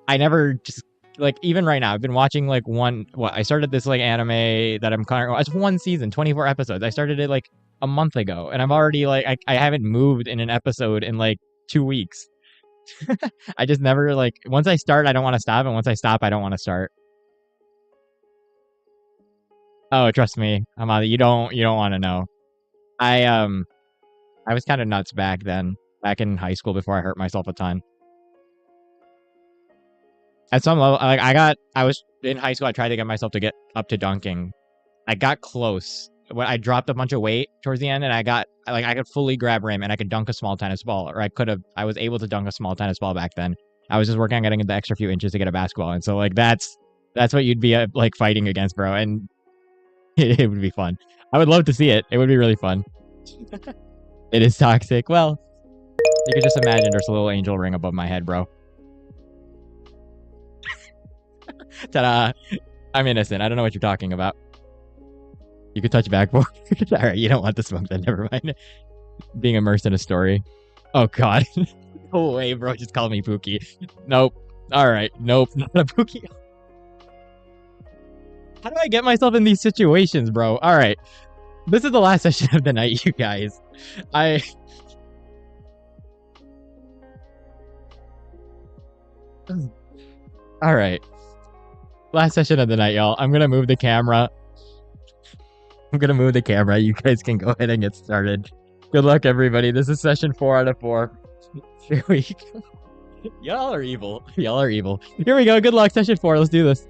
I never just, like, even right now, I've been watching, like, I started this, like, anime that I'm kind of, it's 1 season, 24 episodes. I started it, like, a month ago. And I'm already, like, I haven't moved in an episode in, like, 2 weeks. I just never, like, once I start, I don't want to stop. And once I stop, I don't want to start. Oh, trust me, Amada, you don't want to know. I was kind of nuts back in high school before I hurt myself a ton. At some level, like I was in high school. I tried to get myself to get up to dunking. I got close. When I dropped a bunch of weight towards the end, and I could fully grab rim and I could dunk a small tennis ball, or I was able to dunk a small tennis ball back then. I was just working on getting the extra few inches to get a basketball, and so like that's what you'd be like fighting against, bro, and it would be fun. I would love to see it. It would be really fun. It is toxic. Well, you could just imagine there's a little angel ring above my head, bro. Ta-da! I'm innocent. I don't know what you're talking about. You could touch backboard. All right, you don't want the smoke then. Never mind. Being immersed in a story. Oh God. No way, bro. Just call me Pookie. Nope. All right. Nope. Not a Pookie. How do I get myself in these situations, bro? All right. This is the last session of the night, you guys. All right. Last session of the night, y'all. I'm gonna move the camera. You guys can go ahead and get started. Good luck, everybody. This is session 4 out of 4. Here we go. Y'all are evil. Here we go. Good luck. Session 4. Let's do this.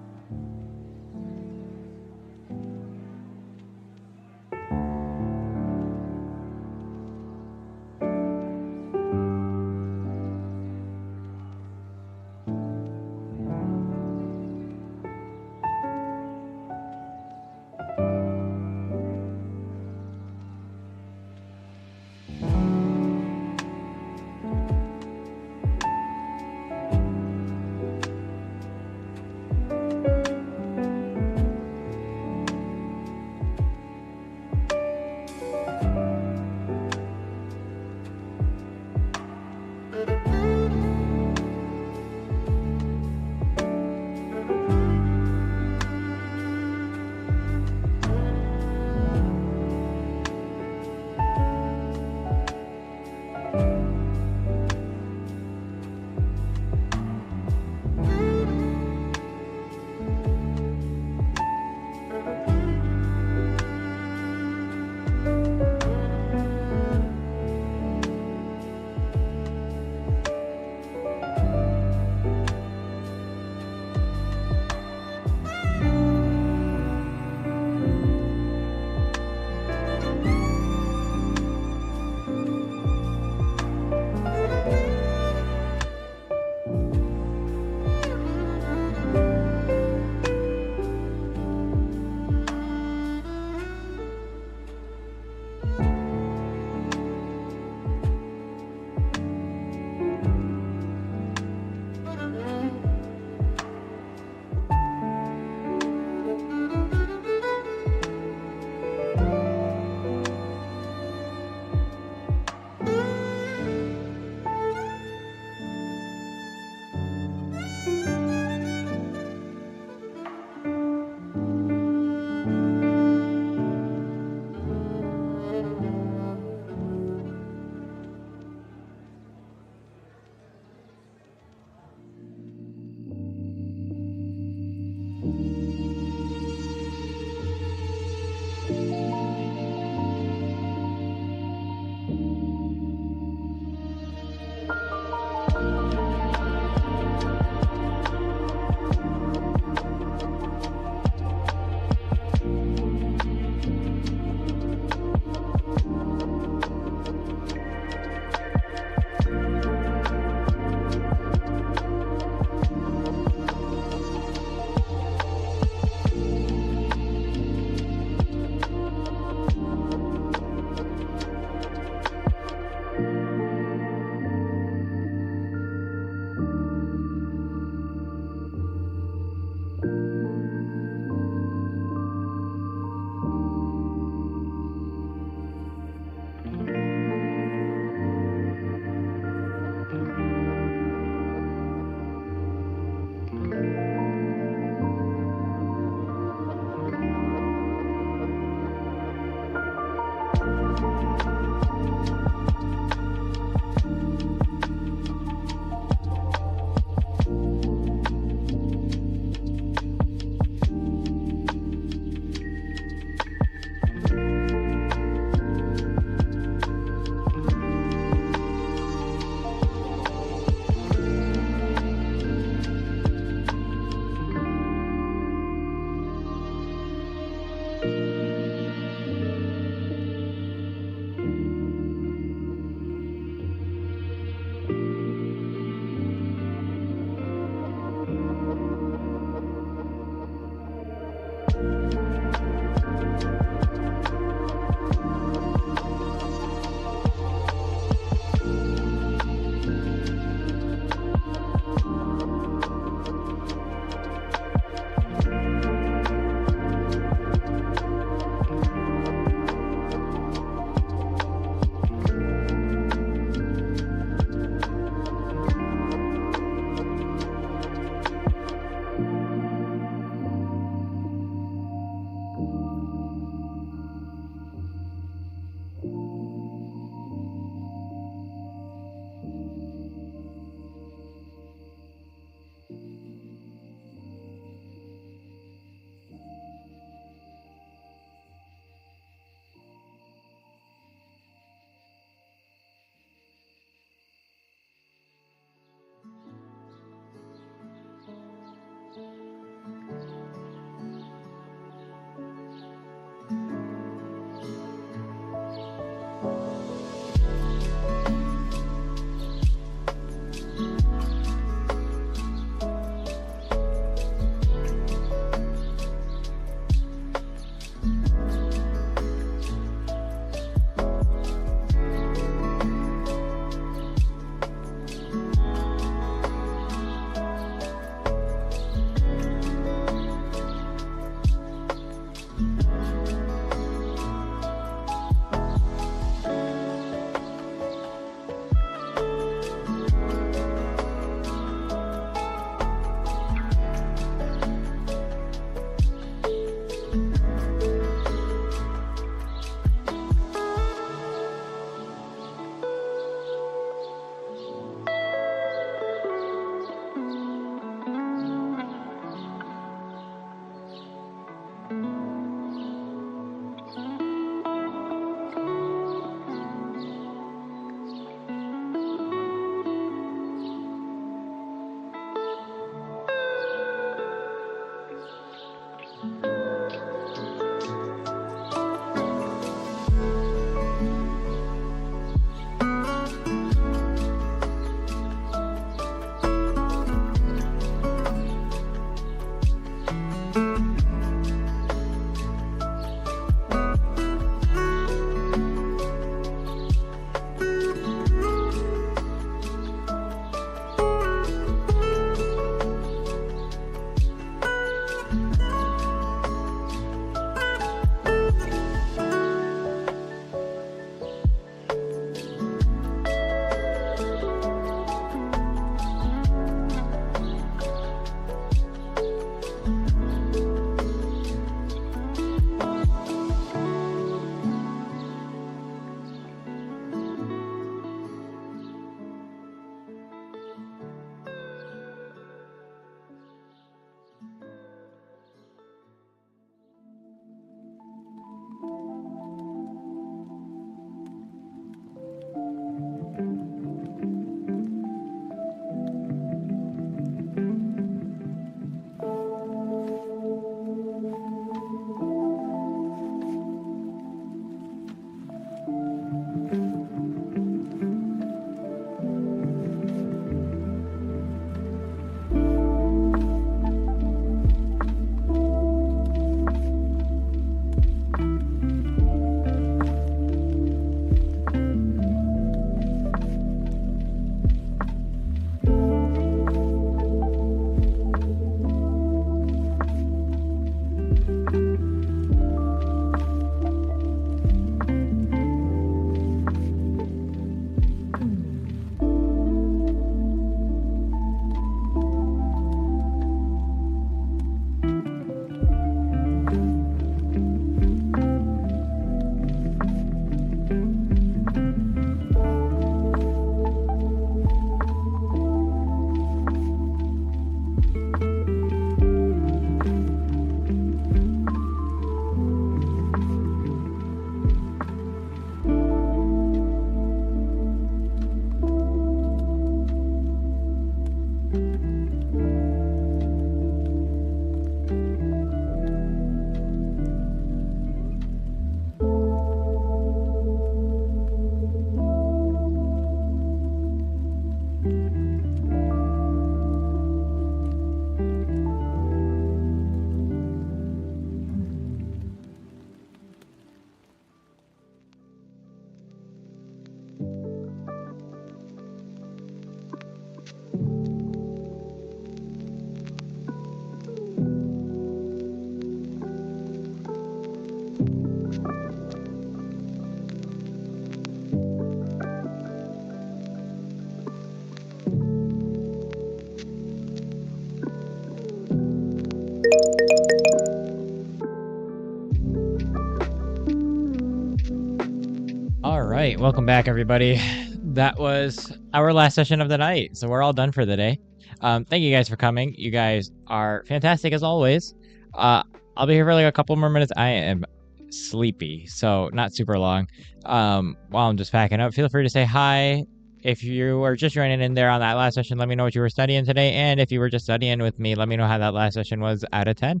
right, welcome back, everybody. That was our last session of the night, so we're all done for the day. Thank you guys for coming. You guys are fantastic as always. I'll be here for like a couple more minutes. I am sleepy, so not super long. While I'm just packing up, feel free to say hi. If you are just joining in there on that last session, let me know what you were studying today. And if you were just studying with me, let me know how that last session was out of 10.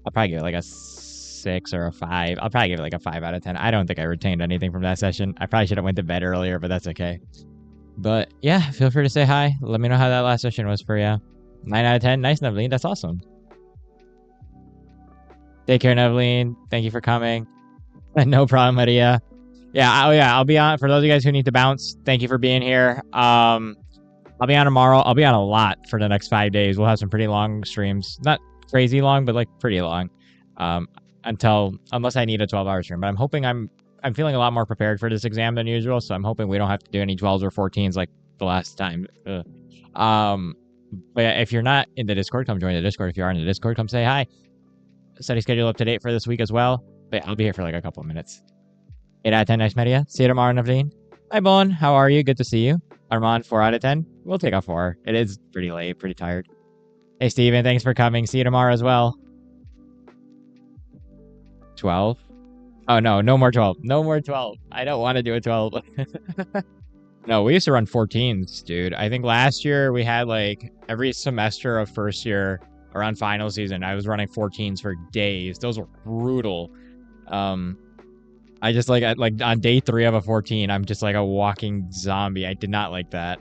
I'll probably give it like a 6 or a 5. I'll probably give it like a 5 out of 10. I don't think I retained anything from that session. I probably should have went to bed earlier, but that's okay. But yeah, feel free to say hi. Let me know how that last session was for you. 9 out of 10. Nice, Nevleen. That's awesome. Take care, Nevleen. Thank you for coming. No problem, Maria. Yeah, I'll be on. For those of you guys who need to bounce, thank you for being here. I'll be on tomorrow. I'll be on a lot for the next 5 days. We'll have some pretty long streams. Not crazy long, but like pretty long. Unless I need a 12-hour stream. But I'm hoping I'm feeling a lot more prepared for this exam than usual, so I'm hoping we don't have to do any 12s or 14s like the last time. But yeah, if you're not in the Discord, come join the Discord. If you are in the Discord, come say hi. Study schedule up to date for this week as well. But yeah, I'll be here for like a couple of minutes. 8 out of 10, nice media. See you tomorrow, Naveen. Hi, Bon. How are you? Good to see you. Armand, 4 out of 10. We'll take a 4. It is pretty late, pretty tired. Hey, Steven, thanks for coming. See you tomorrow as well. 12. Oh, no more 12. No more 12. I don't want to do a 12. No, we used to run 14s, dude. I think last year we had like every semester of first year around final season, I was running 14s for days. Those were brutal. I just like on day 3 of a 14, I'm just like a walking zombie. I did not like that.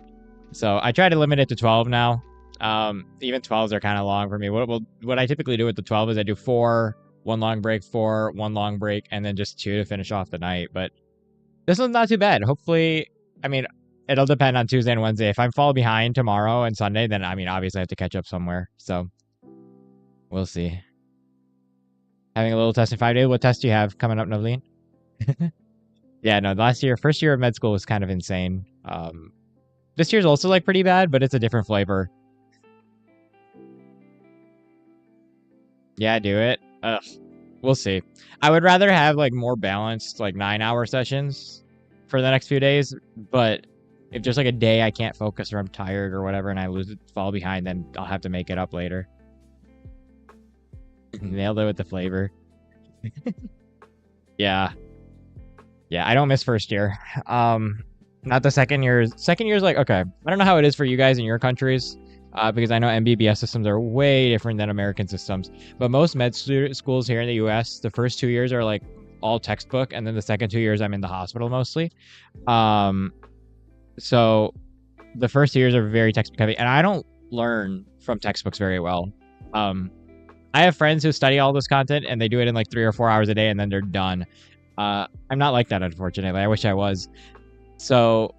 So I try to limit it to 12 now. Even 12s are kind of long for me. What I typically do with the 12 is I do 4, 1 long break, 4, 1 long break, and then just 2 to finish off the night. But this one's not too bad. Hopefully, I mean, it'll depend on Tuesday and Wednesday. If I'm fall behind tomorrow and Sunday, then I mean, obviously I have to catch up somewhere. So we'll see. Having a little test in 5 days. What test do you have coming up, Navleen? Yeah, no, first year of med school was kind of insane. This year's also like pretty bad, but it's a different flavor. Yeah, do it. Ugh, we'll see. I would rather have like more balanced, like 9-hour sessions for the next few days. But if there's like a day I can't focus or I'm tired or whatever and I fall behind, then I'll have to make it up later. Nailed it with the flavor. Yeah. Yeah, I don't miss first year. Not the second year. Second year's like, okay. I don't know how it is for you guys in your countries. Because I know MBBS systems are way different than American systems. But most med schools here in the US, the first 2 years are like all textbook, and then the second 2 years I'm in the hospital mostly. So the first 2 years are very textbook heavy, and I don't learn from textbooks very well. I have friends who study all this content and they do it in like 3 or 4 hours a day and then they're done. I'm not like that, unfortunately. I wish I was. So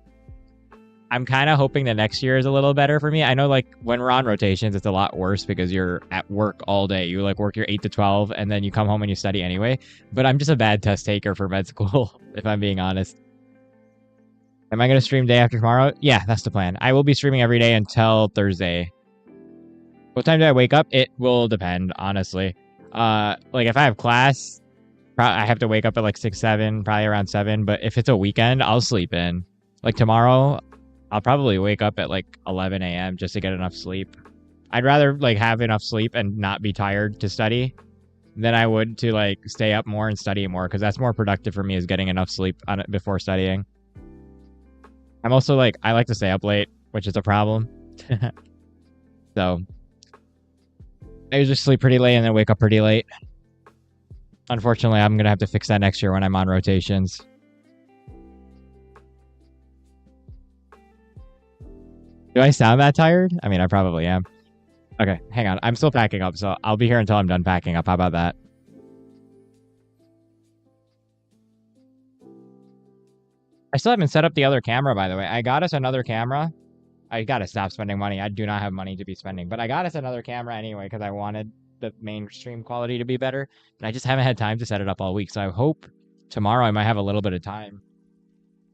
I'm kind of hoping the next year is a little better for me. I know like when we're on rotations, it's a lot worse because you're at work all day. You like work your 8 to 12 and then you come home and you study anyway. But I'm just a bad test taker for med school, if I'm being honest. Am I going to stream day after tomorrow? Yeah, that's the plan. I will be streaming every day until Thursday. What time do I wake up? It will depend, honestly. Like if I have class, I have to wake up at like 6, 7, probably around 7. But if it's a weekend, I'll sleep in. Like tomorrow, I'll probably wake up at like 11 a.m. just to get enough sleep. I'd rather like have enough sleep and not be tired to study than I would to like stay up more and study more, because that's more productive for me, is getting enough sleep on it before studying. I'm also like, I like to stay up late, which is a problem. So I usually sleep pretty late and then wake up pretty late. Unfortunately, I'm going to have to fix that next year when I'm on rotations. Do I sound that tired? I mean, I probably am. Okay, hang on. I'm still packing up, so I'll be here until I'm done packing up. How about that? I still haven't set up the other camera, by the way. I got us another camera. I got to stop spending money. I do not have money to be spending. But I got us another camera anyway because I wanted the mainstream quality to be better. And I just haven't had time to set it up all week. So I hope tomorrow I might have a little bit of time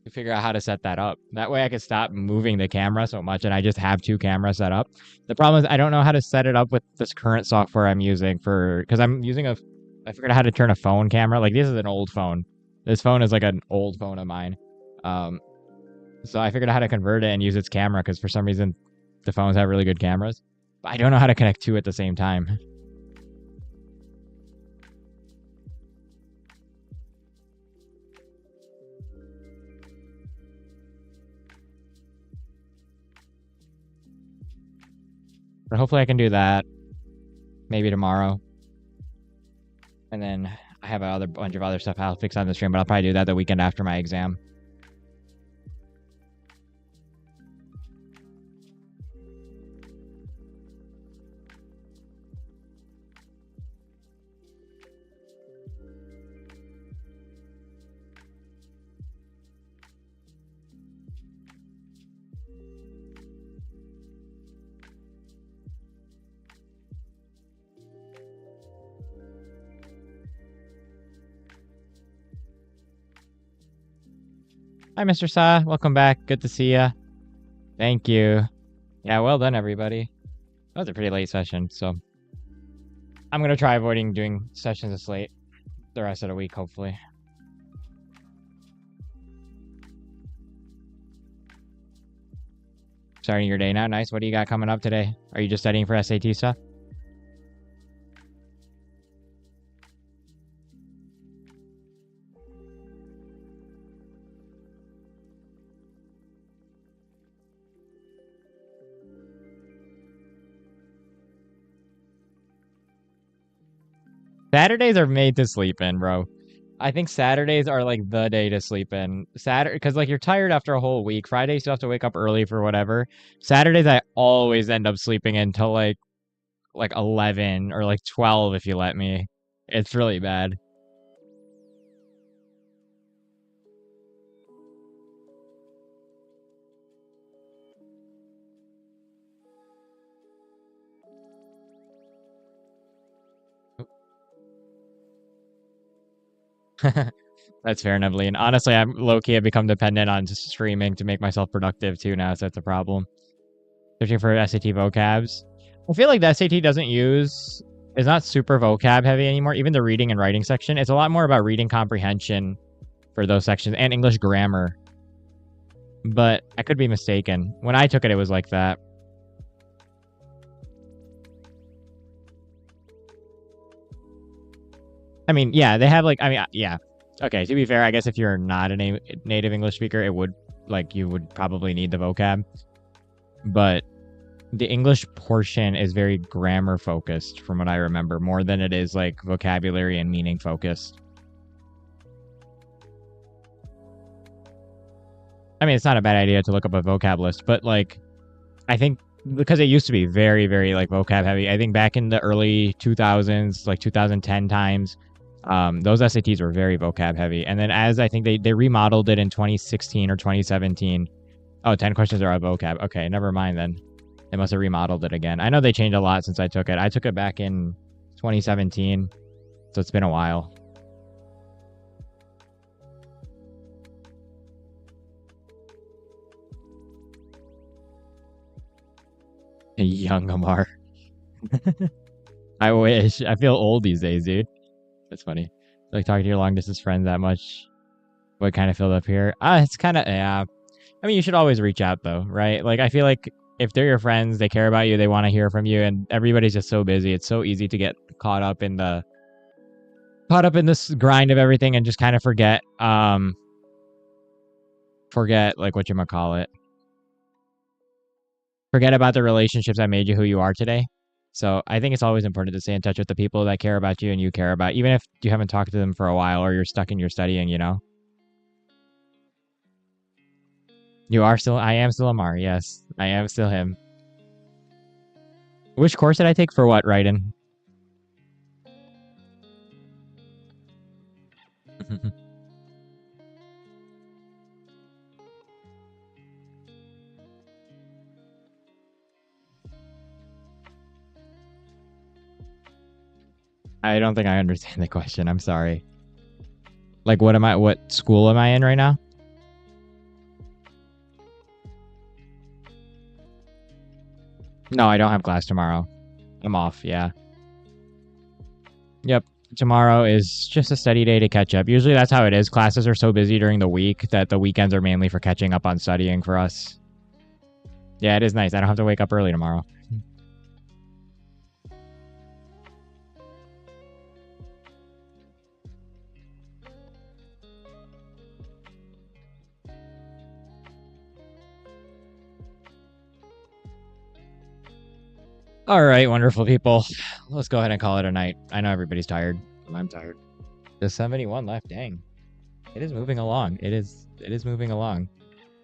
to figure out how to set that up. That way I can stop moving the camera so much and I just have 2 cameras set up. The problem is I don't know how to set it up with this current software I'm using because I'm using I figured out how to turn a phone camera. Like this is an old phone. This phone is like an old phone of mine. So I figured out how to convert it and use its camera because for some reason the phones have really good cameras. But I don't know how to connect two at the same time. But hopefully I can do that. Maybe tomorrow. And then I have a bunch of other stuff I'll fix on the stream, but I'll probably do that the weekend after my exam. Hi, Mr. Sa. Welcome back. Good to see ya. Thank you. Yeah, well done, everybody. That was a pretty late session, so I'm going to try avoiding doing sessions this late the rest of the week, hopefully. Starting your day now. Nice. What do you got coming up today? Are you just studying for SAT stuff? Saturdays are made to sleep in, bro. I think Saturdays are like the day to sleep in. Saturday, because like you're tired after a whole week. Fridays you have to wake up early for whatever. Saturdays I always end up sleeping until like 11 or like 12 if you let me. It's really bad. That's fair enough, Lee. And honestly, I'm low-key have become dependent on just streaming to make myself productive too now, so that's a problem. Searching for SAT vocabs. I feel like the SAT doesn't use... It's not super vocab heavy anymore. Even the reading and writing section. It's a lot more about reading comprehension for those sections and English grammar. But I could be mistaken. When I took it, it was like that. I mean, yeah, they have like... I mean, yeah. Okay, to be fair, I guess if you're not a native English speaker, it would... Like, you would probably need the vocab. But the English portion is very grammar focused from what I remember, more than it is like vocabulary and meaning focused. I mean, it's not a bad idea to look up a vocab list, but like, I think because it used to be very, very like vocab heavy. I think back in the early 2000s, like 2010 times, those SATs were very vocab heavy. And then as I think they remodeled it in 2016 or 2017. Oh, 10 questions are on vocab. Okay, never mind then. They must have remodeled it again. I know they changed a lot since I took it. I took it back in 2017, so it's been a while. Young Ammar. I wish. I feel old these days, dude. That's funny. Like talking to your long distance friends that much. What kind of filled up here? It's kind of, yeah. I mean, you should always reach out though, right? Like, I feel like if they're your friends, they care about you, they want to hear from you, and everybody's just so busy. It's so easy to get caught up in this grind of everything and just kind of forget like whatchamacallit. Forget about the relationships that made you who you are today. So I think it's always important to stay in touch with the people that care about you and you care about, even if you haven't talked to them for a while or you're stuck in your studying, you know? I am still Ammar, yes. I am still him. Which course did I take for what, Raiden? I don't think I understand the question. I'm sorry. Like, what school am I in right now? No, I don't have class tomorrow. I'm off, yeah. Yep. tomorrow is just a steady day to catch up. Usually that's how it is. Classes are so busy during the week that the weekends are mainly for catching up on studying for us. Yeah, it is nice. I don't have to wake up early tomorrow. All right, wonderful people. Let's go ahead and call it a night. I know everybody's tired. I'm tired. There's 71 left. Dang. It is moving along. It is moving along.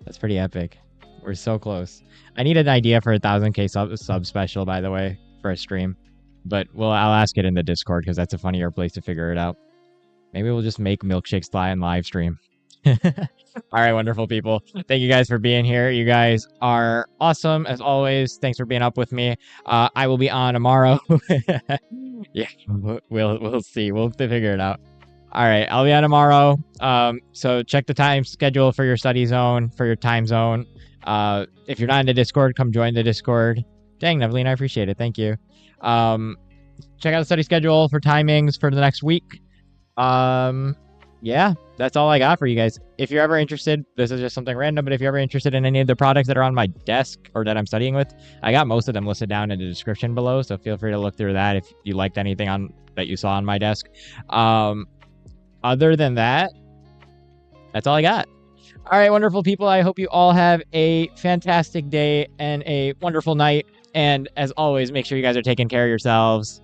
That's pretty epic. We're so close. I need an idea for a 1000K sub special, by the way, for a stream. But I'll ask it in the Discord because that's a funnier place to figure it out. Maybe we'll just make Milkshakes fly and live stream. All right, wonderful people. Thank you guys for being here. You guys are awesome as always. Thanks for being up with me. I will be on tomorrow. Yeah, we'll see. We'll have to figure it out. All right, I'll be on tomorrow. So check the time schedule for your study zone, for your time zone. If you're not in the Discord, come join the Discord. Dang, Neveline, I appreciate it. Thank you. Check out the study schedule for timings for the next week. Yeah, that's all I got for you guys. If you're ever interested, this is just something random, but if you're ever interested in any of the products that are on my desk or that I'm studying with, I got most of them listed down in the description below, so feel free to look through that if you liked anything that you saw on my desk. Other than that, that's all I got. All right, wonderful people. I hope you all have a fantastic day and a wonderful night. And as always, make sure you guys are taking care of yourselves.